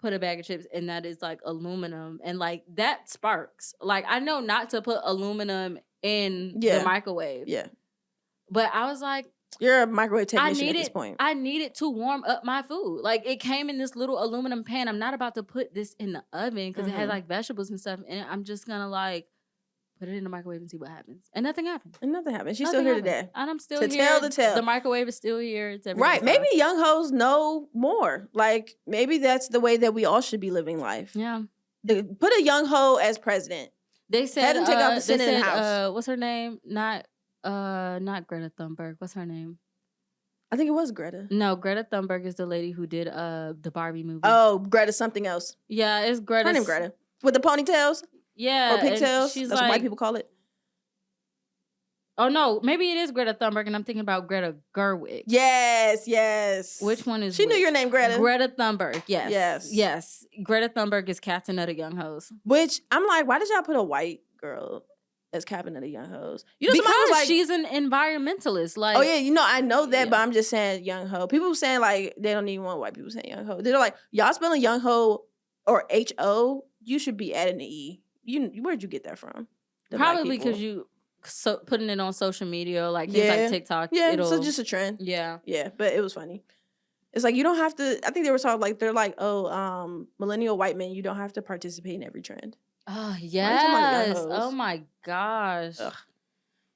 Put a bag of chips, and that is like aluminum, and like that sparks. Like I know not to put aluminum in the microwave. Yeah. But I was like, you're a microwave technician at this point. I needed to warm up my food. Like it came in this little aluminum pan. I'm not about to put this in the oven because it has like vegetables and stuff. And I'm just gonna like put it in the microwave and see what happens. And nothing happened. She's still here today. And I'm still here. To tell the tale. The microwave is still here. It's right. Maybe Yunghos know more. Like maybe that's the way that we all should be living life. Yeah. Put a Yungho as president. They said had him take out the Senate and House. What's her name? Not Greta Thunberg. What's her name? I think it was Greta. No, Greta Thunberg is the lady who did the Barbie movie. Oh, Greta something else. Yeah, it's Greta. Her name Greta. With the ponytails? Yeah. Or pigtails? That's what white people call it. Oh, no. Maybe it is Greta Thunberg, and I'm thinking about Greta Gerwig. Yes. Which one is She knew your name, Greta. Greta Thunberg, yes. Greta Thunberg is Captain of the Yunghos. Which, I'm like, why did y'all put a white girl as Captain of the Yunghos? You know, because like, she's an environmentalist. Like, oh, yeah, I know that, but I'm just saying Yungho. People saying, like, they don't even want white people saying Yungho. They're like, y'all spelling Yungho or H-O, you should be adding the E. Where'd you get that from? Probably because you... So putting it on social media, like things like TikTok. Yeah, so just a trend. Yeah. Yeah, but it was funny. It's like you don't have to, I think they were talking like, they're like, millennial white men, you don't have to participate in every trend. Oh, yes. Oh my gosh. Ugh.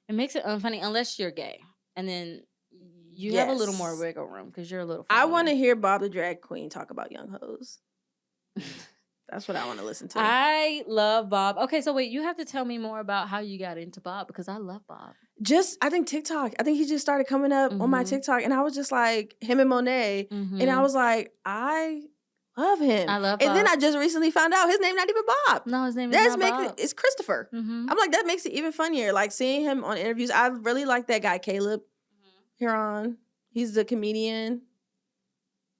It makes it unfunny unless you're gay. And then you have a little more wiggle room because you're a little funny. I want to hear Bob the Drag Queen talk about Yunghos. That's what I want to listen to. I love Bob. Okay, so wait, you have to tell me more about how you got into Bob because I love Bob. I think TikTok. I think he just started coming up on my TikTok, and I was just like, him and Monet. And I was like, I love him. I love Bob. And then I just recently found out his name not even Bob. No, his name is not Bob. It's Christopher. I'm like, that makes it even funnier. Like, seeing him on interviews. I really like that guy, Caleb Huron. He's the comedian.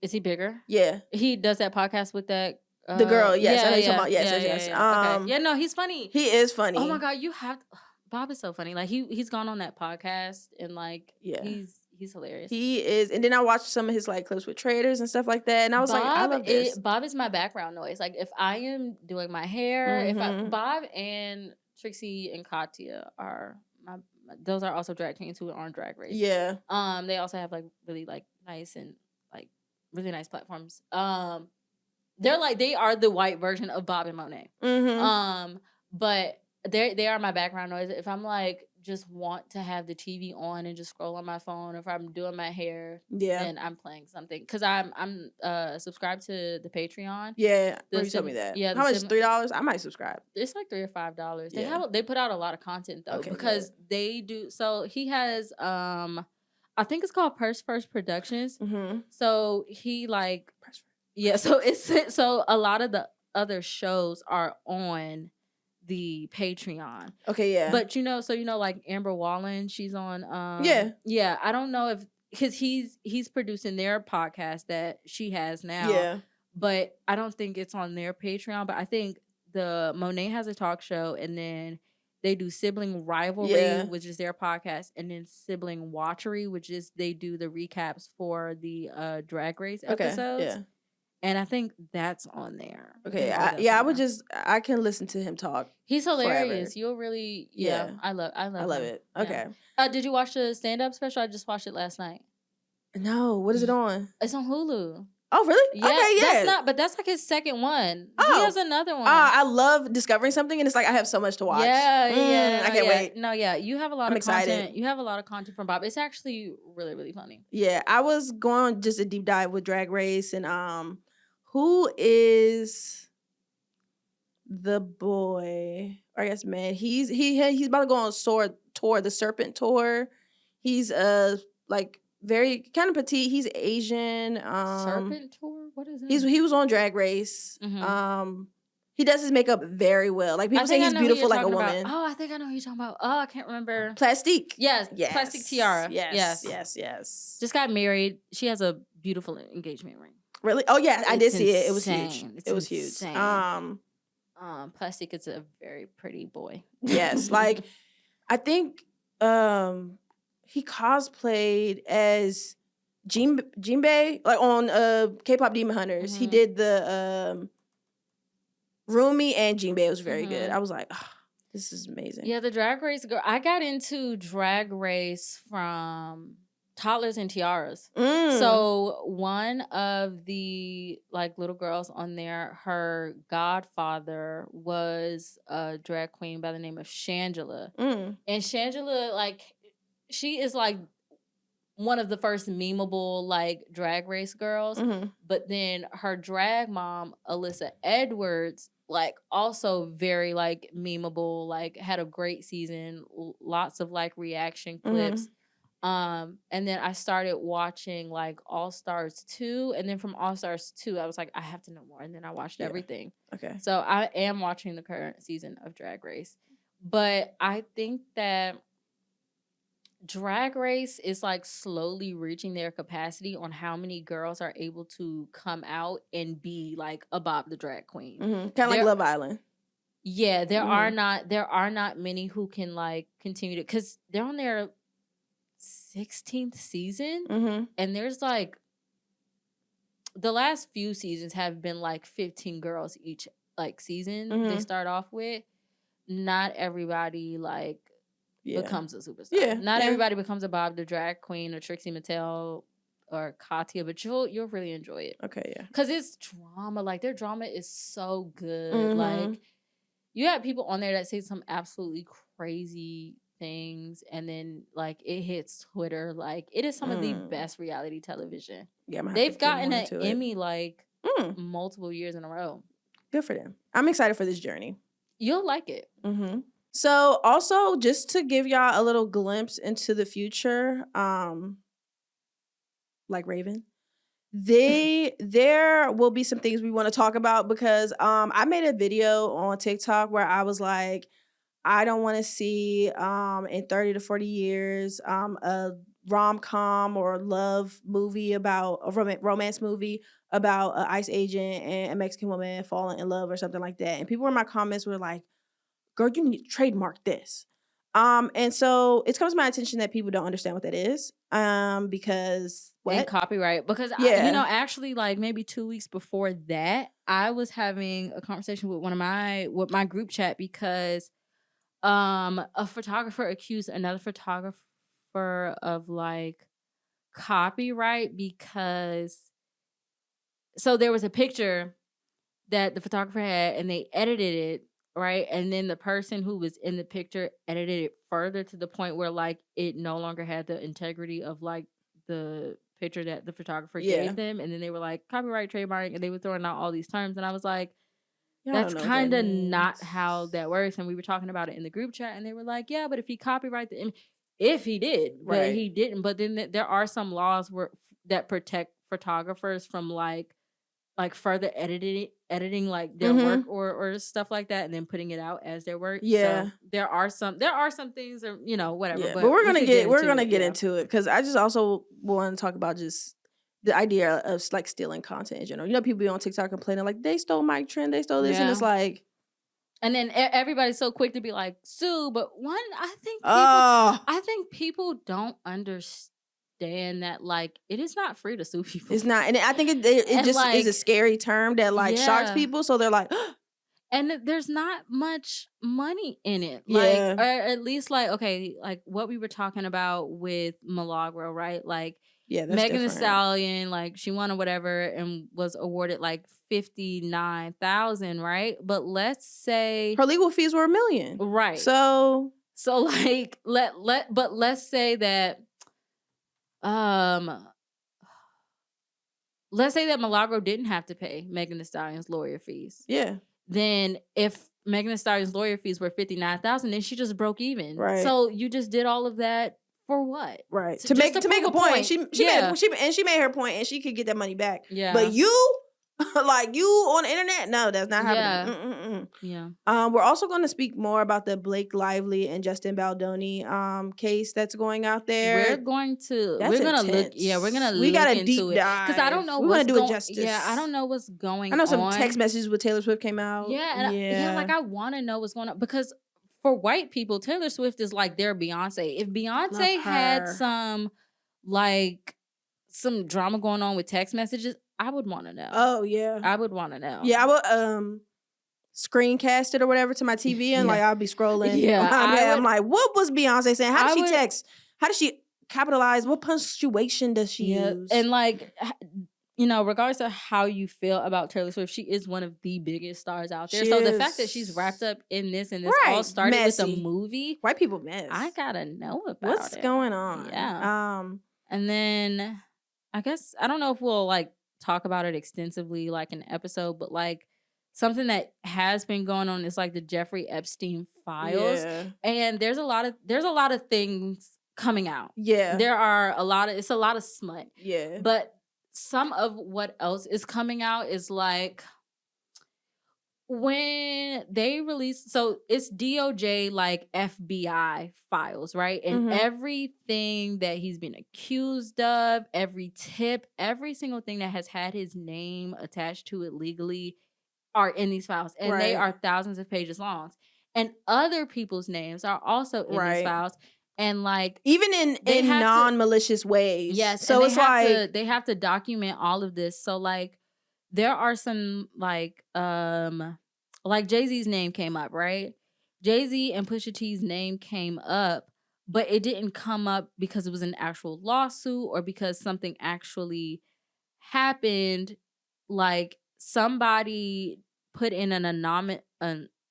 Is he bigger? Yeah. He does that podcast with that... the girl, yes. I know you're talking about, yes. Okay. Yeah, no, he's funny. He is funny. Oh my God, Bob is so funny. Like he's gone on that podcast and like he's hilarious. He is. And then I watched some of his like clips with traders and stuff like that. And I was like, I love this. Bob is my background noise. Like if I am doing my hair, Bob and Trixie and Katya are those are also drag queens who are on Drag Race. Yeah. They also have like really like nice and like really nice platforms. They are the white version of Bob and Monet. But they are my background noise. If I'm like just want to have the TV on and just scroll on my phone, if I'm doing my hair, then I'm playing something. Because I'm subscribed to the Patreon. Yeah, you told me that. Yeah, how much? $3? I might subscribe. It's like $3 or $5. They put out a lot of content though because they do. So he has I think it's called Purse First Productions. So he like. Yeah, so so a lot of the other shows are on the Patreon. Okay, yeah. But like Amber Wallen, she's on yeah, I don't know if because he's producing their podcast that she has now. Yeah. But I don't think it's on their Patreon. But I think the Monet has a talk show, and then they do Sibling Rivalry, which is their podcast, and then Sibling Watchery, which is they do the recaps for the Drag Race episodes. Yeah. And I think that's on there. Okay. I can listen to him talk. He's hilarious. Forever. You'll really, I love it. Okay. Did you watch the stand-up special? I just watched it last night. No. What is it on? It's on Hulu. Oh, really? Yeah, okay, yeah. That's like his second one. Oh. He has another one. I love discovering something, and it's like I have so much to watch. Yeah. I can't wait. No, yeah. You have a lot of content. Excited. You have a lot of content from Bob. It's actually really, really funny. Yeah, I was going just a deep dive with Drag Race, and who is the boy? Or I guess man. He's about to go on tour, the Serpent tour. He's like very kind of petite. He's Asian. Serpent tour? What is that? He was on Drag Race. Mm-hmm. He does his makeup very well. Like people say he's beautiful like a woman. Oh, I think I know who you're talking about. Oh, I can't remember. Plastique. Yes. Plastic Tiara. Yes. Just got married. She has a beautiful engagement ring. Really? Oh yeah, I did see it. It was huge. It was huge. Plastic is a very pretty boy. Yes. Like I think he cosplayed as Jinbei, like on K-pop Demon Hunters. Mm-hmm. He did the Rumi and Jinbei. It was very good. I was like, oh, this is amazing. Yeah, the Drag Race girl. I got into Drag Race from Toddlers and Tiaras. So one of the like little girls on there, her godfather was a drag queen by the name of Shangela. And Shangela, like, she is like one of the first memeable like Drag Race girls. But then her drag mom, Alyssa Edwards, like also very like memeable, like had a great season, lots of like reaction clips. And then I started watching like All Stars 2, and then from All Stars 2 I was like, I have to know more, and then I watched everything. Okay. So I am watching the current season of Drag Race. But I think that Drag Race is like slowly reaching their capacity on how many girls are able to come out and be like a Bob the drag queen. Kind of like Love Island. Yeah, there are not many who can like continue to, because they're on their 16th season, and there's like the last few seasons have been like 15 girls each like season they start off with. Not everybody like becomes a superstar. Not everybody becomes a Bob the drag queen or Trixie Mattel or Katya, but you'll really enjoy it. Okay, yeah, because it's drama. Like their drama is so good. Like you have people on there that say some absolutely crazy things, and then like it hits Twitter. Like it is some of the best reality television. Yeah, they've gotten an Emmy like multiple years in a row. Good for them. I'm excited for this journey. You'll like it. So also just to give y'all a little glimpse into the future, like Raven, there will be some things we want to talk about, because I made a video on TikTok where I was like, I don't want to see in 30 to 40 years a rom-com or love movie about a romance movie about an ICE agent and a Mexican woman falling in love or something like that. And people in my comments were like, girl, you need to trademark this. And so it's come to my attention that people don't understand what that is. Because what? And copyright. Because actually like maybe 2 weeks before that, I was having a conversation with with my group chat, because a photographer accused another photographer of like copyright, because so there was a picture that the photographer had and they edited it, right? And then the person who was in the picture edited it further to the point where like it no longer had the integrity of like the picture that the photographer gave them. And then they were like copyright, trademark, and they were throwing out all these terms, and I was like, that's kind of not how that works. And we were talking about it in the group chat, and they were like, yeah, but if he copyrighted the image, if he did, but he didn't. But then there are some laws that protect photographers from like like further editing like their work or stuff like that, and then putting it out as their work. Yeah. So there are some things that, you know, whatever. Yeah, but we're gonna get it. into it, because I just also want to talk about just the idea of like stealing content in general. You know, people be on TikTok complaining like they stole my trend, they stole this, and it's like, and then everybody's so quick to be like sue. But I think people don't understand that like it is not free to sue people. It's not, and I think it just like, is a scary term that like shocks people, so they're like. And there's not much money in it. Like, or at least like, okay, like what we were talking about with Milagro, right? Like, Megan Thee Stallion, like she won or whatever and was awarded like $59,000, right? But let's say her legal fees were $1 million. Right. So like but let's say that let's say that Milagro didn't have to pay Megan Thee Stallion's lawyer fees. Yeah. Then if Megan Thee Stallion's lawyer fees were $59,000, then she just broke even. Right. So you just did all of that for what? Right. To make a point. She made her point, and she could get that money back. Yeah. But you, like you on the internet, no, that's not happening. Yeah. We're also going to speak more about the Blake Lively and Justin Baldoni case that's going out there. We're gonna look. Yeah, we're gonna look got a into deep it because I don't know. We want to do it justice. Yeah, I don't know what's going on. I know some text messages with Taylor Swift came out. Yeah, like I want to know what's going on, because for white people, Taylor Swift is like their Beyonce. If Beyonce had some drama going on with text messages, I would want to know. Oh yeah, I would want to know. Yeah, I would screencast it or whatever to my TV, and like I'll be scrolling. Yeah, I'm like, what was Beyonce saying? How did she text? How did she capitalize? What punctuation does she use? And like, you know, regardless of how you feel about Taylor Swift, she is one of the biggest stars out there. So the fact that she's wrapped up in this and this all started with a movie. White people mess. I gotta know about what's going on. Yeah. And then I guess I don't know if we'll like talk about it extensively like an episode, but like something that has been going on is like the Jeffrey Epstein files. Yeah. And there's a lot of things coming out. Yeah. It's a lot of smut. Yeah. But some of what else is coming out is like when they release, so it's DOJ like FBI files, right? And everything that he's been accused of, every tip, every single thing that has had his name attached to it legally are in these files. And they are thousands of pages long. And other people's names are also in these files. And like even in non-malicious ways. Yes. So it's like they have to document all of this. So like there are some like Jay-Z's name came up, right? Jay-Z and Pusha T's name came up, but it didn't come up because it was an actual lawsuit or because something actually happened. Like somebody put in an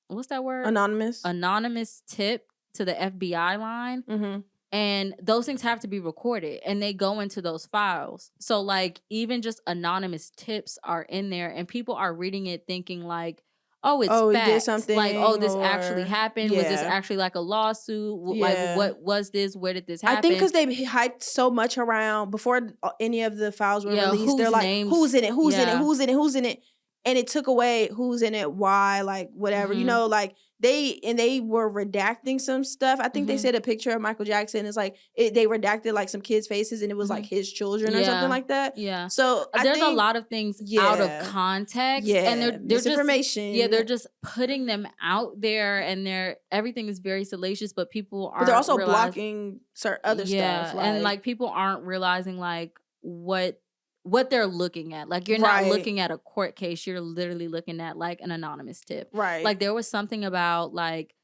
what's that word? Anonymous tip to the FBI line. And those things have to be recorded and they go into those files. So like even just anonymous tips are in there and people are reading it thinking like, oh, it's facts. He did something, like, oh, this actually happened. Was this actually like a lawsuit? Like, what was this? Where did this happen? I think because they hyped so much around before any of the files were released. They're like, who's in it? Who's in it? Who's in it? Who's in it? And it took away who's in it, why, like whatever, you know, like they were redacting some stuff. I think they said a picture of Michael Jackson is like they redacted like some kids' faces and it was like his children or something like that. Yeah. So there's a lot of things out of context. Yeah. And they're misinformation. Just, they're just putting them out there and everything is very salacious, but people aren't. But they're also blocking other stuff. And like people aren't realizing like what they're looking at. Like you're not looking at a court case, you're literally looking at like an anonymous tip. Right. Like there was something about like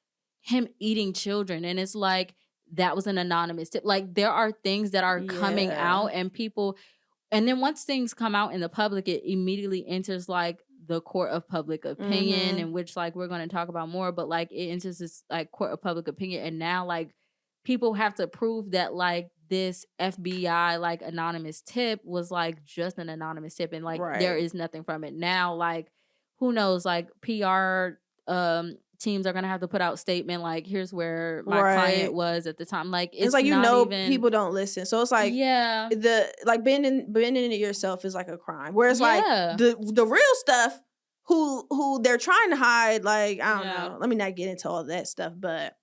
him eating children and it's like that was an anonymous tip. Like there are things that are coming out and then once things come out in the public, it immediately enters like the court of public opinion, in which like we're going to talk about more, but like it enters this like court of public opinion and now like people have to prove that like this FBI like anonymous tip was like just an anonymous tip and like there is nothing from it. Now like who knows, like PR teams are gonna have to put out statement like, here's where my client was at the time. Like it's like, you know, even... people don't listen, so it's like bending it yourself is like a crime. Whereas like the real stuff, who they're trying to hide, like I don't know. Let me not get into all that stuff, but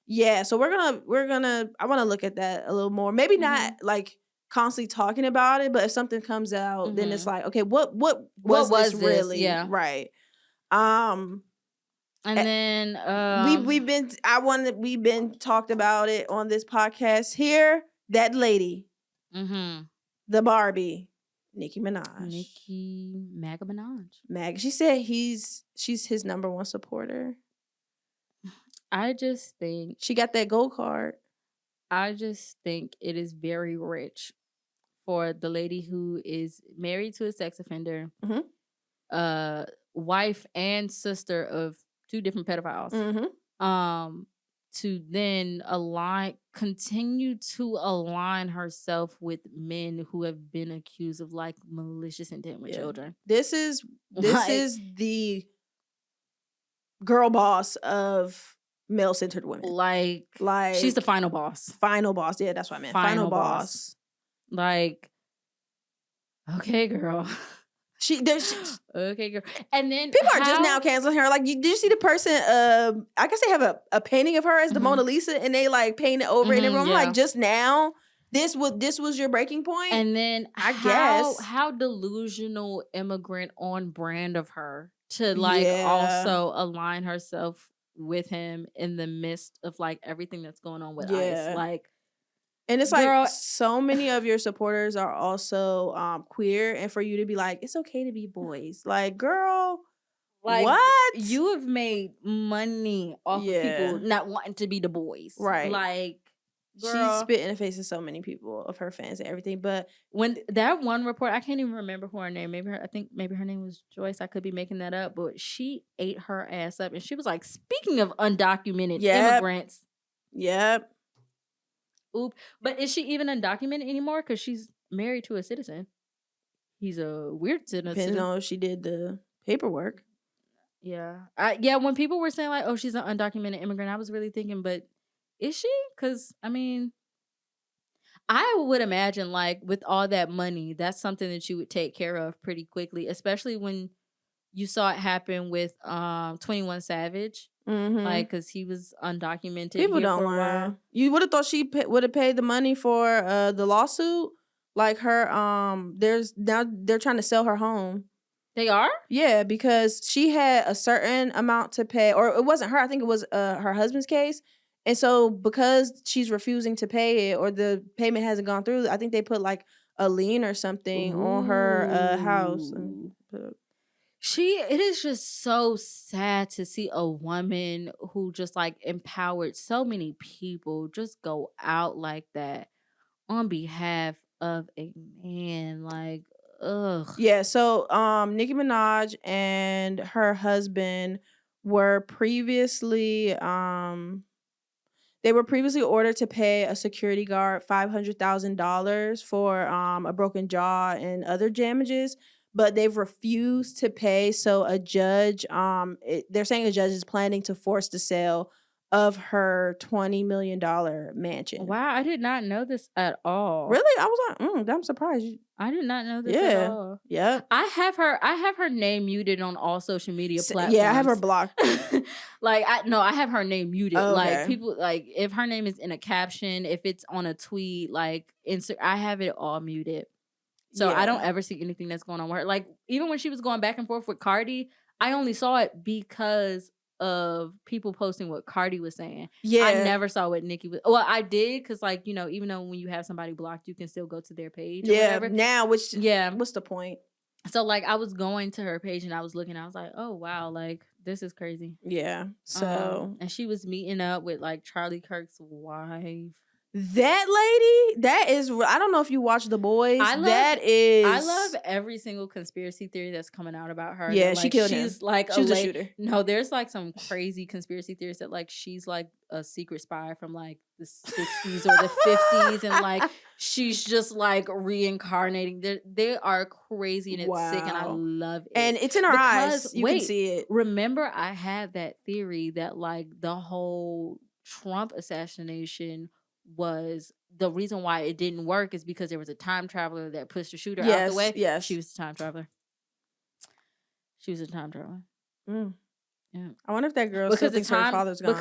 yeah. So we're gonna I want to look at that a little more. Maybe not like constantly talking about it, but if something comes out, then it's like, okay, what was this really? Yeah, right. And then we've been talked about it on this podcast here. That lady, the Barbie, Nicki Minaj. Mag. She said she's his number one supporter. I just think she got that gold card. I just think it is very rich for the lady who is married to a sex offender, wife and sister of 2 different pedophiles, to then continue to align herself with men who have been accused of like malicious intent with children. This is the girl boss of male-centered women. Like she's the final boss. Final boss. Yeah, that's what I meant. Final boss. Like, okay, girl. Okay, girl. And then people are just now canceling her. Like, did you see the person? I guess they have a painting of her as the Mona Lisa, and they like paint it over in the room. Like, just now, this was your breaking point. And then I guess how delusional immigrant on brand of her to like also align herself with him in the midst of like everything that's going on with ICE. Like. And it's like so many of your supporters are also queer, and for you to be like, it's okay to be boys. Like, girl, like, what? You have made money off of people not wanting to be the boys. Right. Like, girl, she spit in the face of so many people, of her fans and everything. But when that one report, I can't even remember who her name. I think maybe her name was Joyce. I could be making that up, but she ate her ass up, and she was like, speaking of undocumented immigrants. Yep. Oop. But is she even undocumented anymore? Because she's married to a citizen. He's a weird citizen. Depends on if she did the paperwork. Yeah. When people were saying like, oh, she's an undocumented immigrant, I was really thinking, but is she? Because, I mean, I would imagine like with all that money, that's something that you would take care of pretty quickly, especially when you saw it happen with 21 Savage. Like, because he was undocumented. People don't learn. You would have thought she would have paid the money for the lawsuit. Like her, they're trying to sell her home. They are? Yeah, because she had a certain amount to pay, or it wasn't her. I think it was her husband's case. And so because she's refusing to pay it, or the payment hasn't gone through, I think they put like a lien or something on her house. It is just so sad to see a woman who just like empowered so many people just go out like that on behalf of a man. Like, ugh. Yeah, so Nicki Minaj and her husband were previously ordered to pay a security guard $500,000 for a broken jaw and other damages. But they've refused to pay. So a judge, they're saying a judge is planning to force the sale of her $20 million mansion. Wow, I did not know this at all. Really? I was like, I'm surprised. I did not know this at all. Yeah. I have her name muted on all social media platforms. Yeah, I have her blocked. Like, I have her name muted. Oh, okay. Like, people, like, if her name is in a caption, if it's on a tweet, like, I have it all muted. So I don't ever see anything that's going on with her. Like, even when she was going back and forth with Cardi, I only saw it because of people posting what Cardi was saying. Yeah. I never saw what Nicki was. Well, I did because, like, you know, even though when you have somebody blocked, you can still go to their page or whatever. Now, what's the point? So, like, I was going to her page and I was looking. I was like, oh, wow, like, this is crazy. Yeah. So. And she was meeting up with, like, Charlie Kirk's wife. That lady, that is, I don't know if you watch The Boys. I love every single conspiracy theory that's coming out about her. Yeah, she killed him. Like she was a shooter. No, there's like some crazy conspiracy theories that like she's like a secret spy from like the 60s or the 50s, and like she's just like reincarnating. They are crazy and it's sick, and I love it. And it's in her eyes. You can see it. Remember, I had that theory that like the whole Trump assassination was the reason why it didn't work is because there was a time traveler that pushed the shooter out the way. Yes. She was a time traveler. She was a time traveler. Yeah. I wonder if that girl still thinks her father's gone.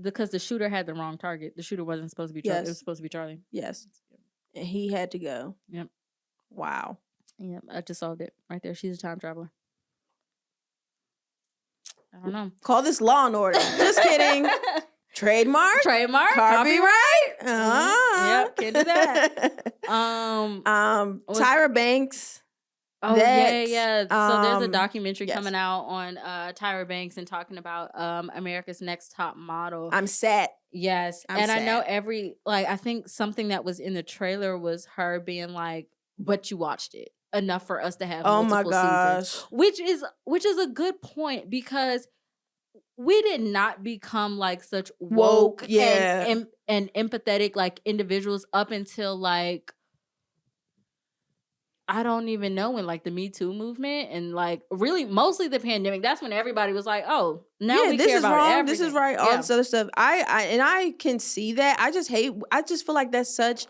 Because the shooter had the wrong target. The shooter wasn't supposed to be Charlie. It was supposed to be Charlie. Yes. And he had to go. Yep. Wow. Yep. I just solved it right there. She's a time traveler. I don't know. Call this Law and Order. Just kidding. Trademark. Copyright. Yep, can't do that. Tyra Banks. Oh, yeah. So there's a documentary coming out on Tyra Banks and talking about America's Next Top Model. I'm set. Yes. I know I think something that was in the trailer was her being like, but you watched it enough for us to have multiple seasons. Which is a good point, because we did not become like such woke and empathetic like individuals up until like, I don't even know, when like the Me Too movement and like really mostly the pandemic. That's when everybody was like, oh, now we care about everything. This is right. All this other stuff. I can see that. I just feel like that's such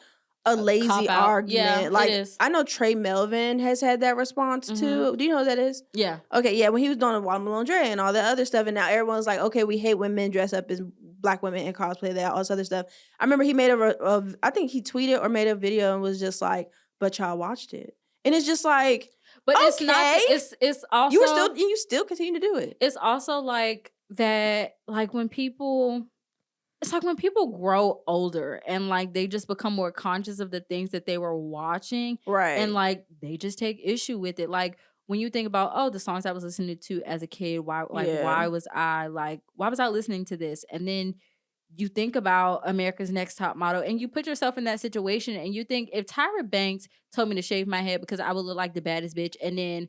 a lazy argument. Yeah, like, it is. I know Trey Melvin has had that response too. Do you know who that is? Yeah. Okay, yeah, when he was doing a Watermelon Dre and all that other stuff, and now everyone's like, okay, we hate when men dress up as black women and cosplay that, all this other stuff. I remember he made I think he tweeted or made a video and was just like, but y'all watched it. And it's just like, but okay. It's not. It's also you still continue to do it. It's also like that. Like when people grow older and like they just become more conscious of the things that they were watching, right? And like they just take issue with it. Like when you think about the songs I was listening to as a kid, why was I listening to this? And then you think about America's Next Top Model and you put yourself in that situation and you think, if Tyra Banks told me to shave my head because I would look like the baddest bitch, and then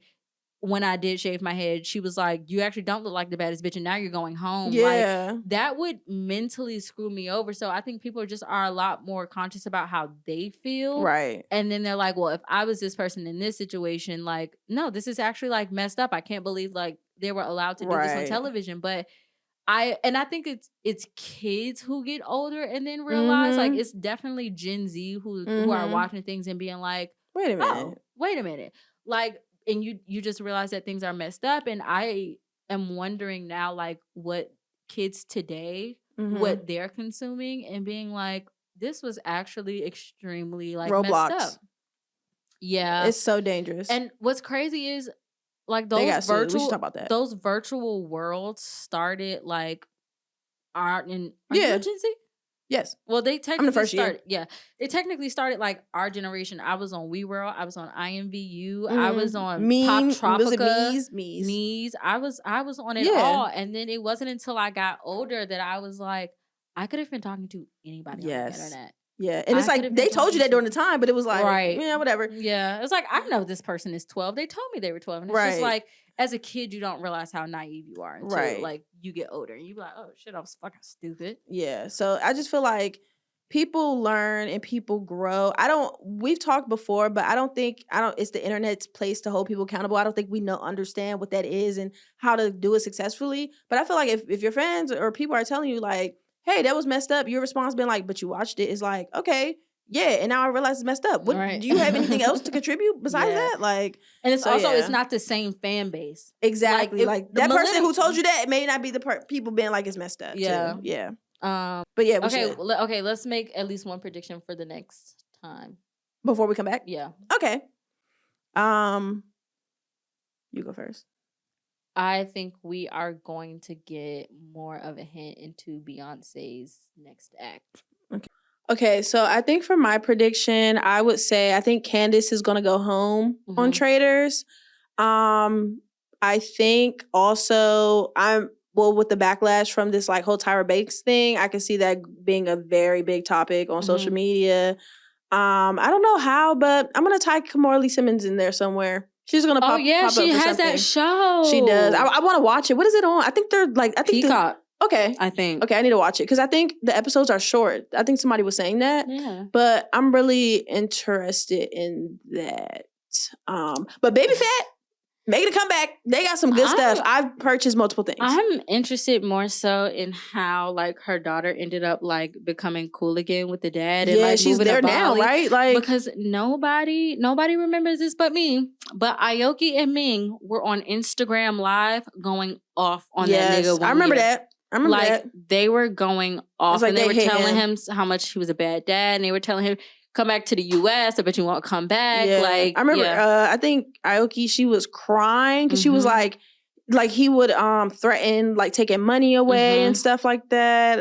when I did shave my head, she was like, you actually don't look like the baddest bitch and now you're going home. Yeah. Like, that would mentally screw me over. So I think people are a lot more conscious about how they feel. Right. And then they're like, well, if I was this person in this situation, like, no, this is actually like messed up. I can't believe like they were allowed to do this on television. But I think it's kids who get older and then realize like it's definitely Gen Z who are watching things and being like, wait a minute. Like, and you just realize that things are messed up. And I am wondering now, like, what kids today, what they're consuming and being like, this was actually extremely like Roblox. Messed up. Yeah. It's so dangerous. And what's crazy is like those virtual worlds started like are you Gen Z? Yes. Well, they technically started. Year. Yeah, they technically started like our generation. I was on WeWorld. I was on IMVU. I was on Pop Tropica. Mees. I was on it all, and then it wasn't until I got older that I was like, I could have been talking to anybody on the internet. Yeah, and it's like they told you that during the time, but it was like, yeah, whatever. Yeah, it's like, I know this person is 12. They told me they were 12, and it's just like, as a kid, you don't realize how naive you are until like you get older, and you be like, oh shit, I was fucking stupid. Yeah, so I just feel like people learn and people grow. We've talked before, but I don't think it's the internet's place to hold people accountable. I don't think we understand what that is and how to do it successfully. But I feel like if your friends or people are telling you like, hey, that was messed up, your response being like, but you watched it, is like, okay, yeah, and now I realize it's messed up. What do you have anything else to contribute besides that? Like, and it's it's not the same fan base. Exactly. Like that person who told you that, it may not be the people being like, it's messed up. Yeah. Too. Yeah. But yeah, okay, let's make at least one prediction for the next time. Before we come back? Yeah. Okay. You go first. I think we are going to get more of a hint into Beyonce's next act. Okay, so I think for my prediction, I would say I think Candace is going to go home on Traitors. I think also with the backlash from this like whole Tyra Banks thing, I can see that being a very big topic on social media. I don't know how, but I'm gonna tie Kamora Lee Simmons in there somewhere. She's gonna pop. She up for has something. that show. She does. I want to watch it. What is it on? I think they're like Peacock. Okay. I think. Okay, I need to watch it because I think the episodes are short. I think somebody was saying that. Yeah. But I'm really interested in that. But Baby Fat, making a comeback. They got some good stuff. I've purchased multiple things. I'm interested more so in how like her daughter ended up like becoming cool again with the dad. And, like, she's there now, right? Like because nobody remembers this but me. But Aoki and Ming were on Instagram Live going off on that nigga. I remember that. They were going off, like and they were telling him how much he was a bad dad, and they were telling him, come back to the U.S. I bet you won't come back. Yeah. Like, I remember, I think Aoki, she was crying because she was like he would threaten like taking money away and stuff like that.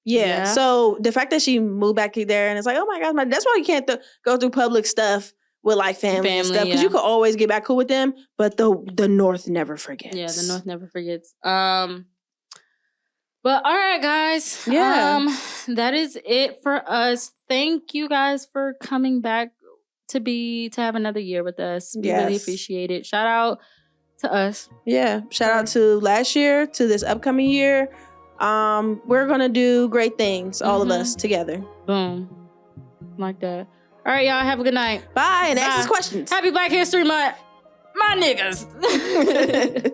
Yeah. So the fact that she moved back there and it's like, oh my God, that's why you can't go through public stuff with like family and stuff, because you could always get back cool with them, but the North never forgets. Yeah, the North never forgets. But all right, guys. That is it for us. Thank you guys for coming back to have another year with us. We really appreciate it. Shout out to us. Yeah. Shout out to last year, to this upcoming year. We're gonna do great things, all of us together. Boom. Like that. All right, y'all. Have a good night. Bye. And ask us questions. Happy Black History Month. My niggas.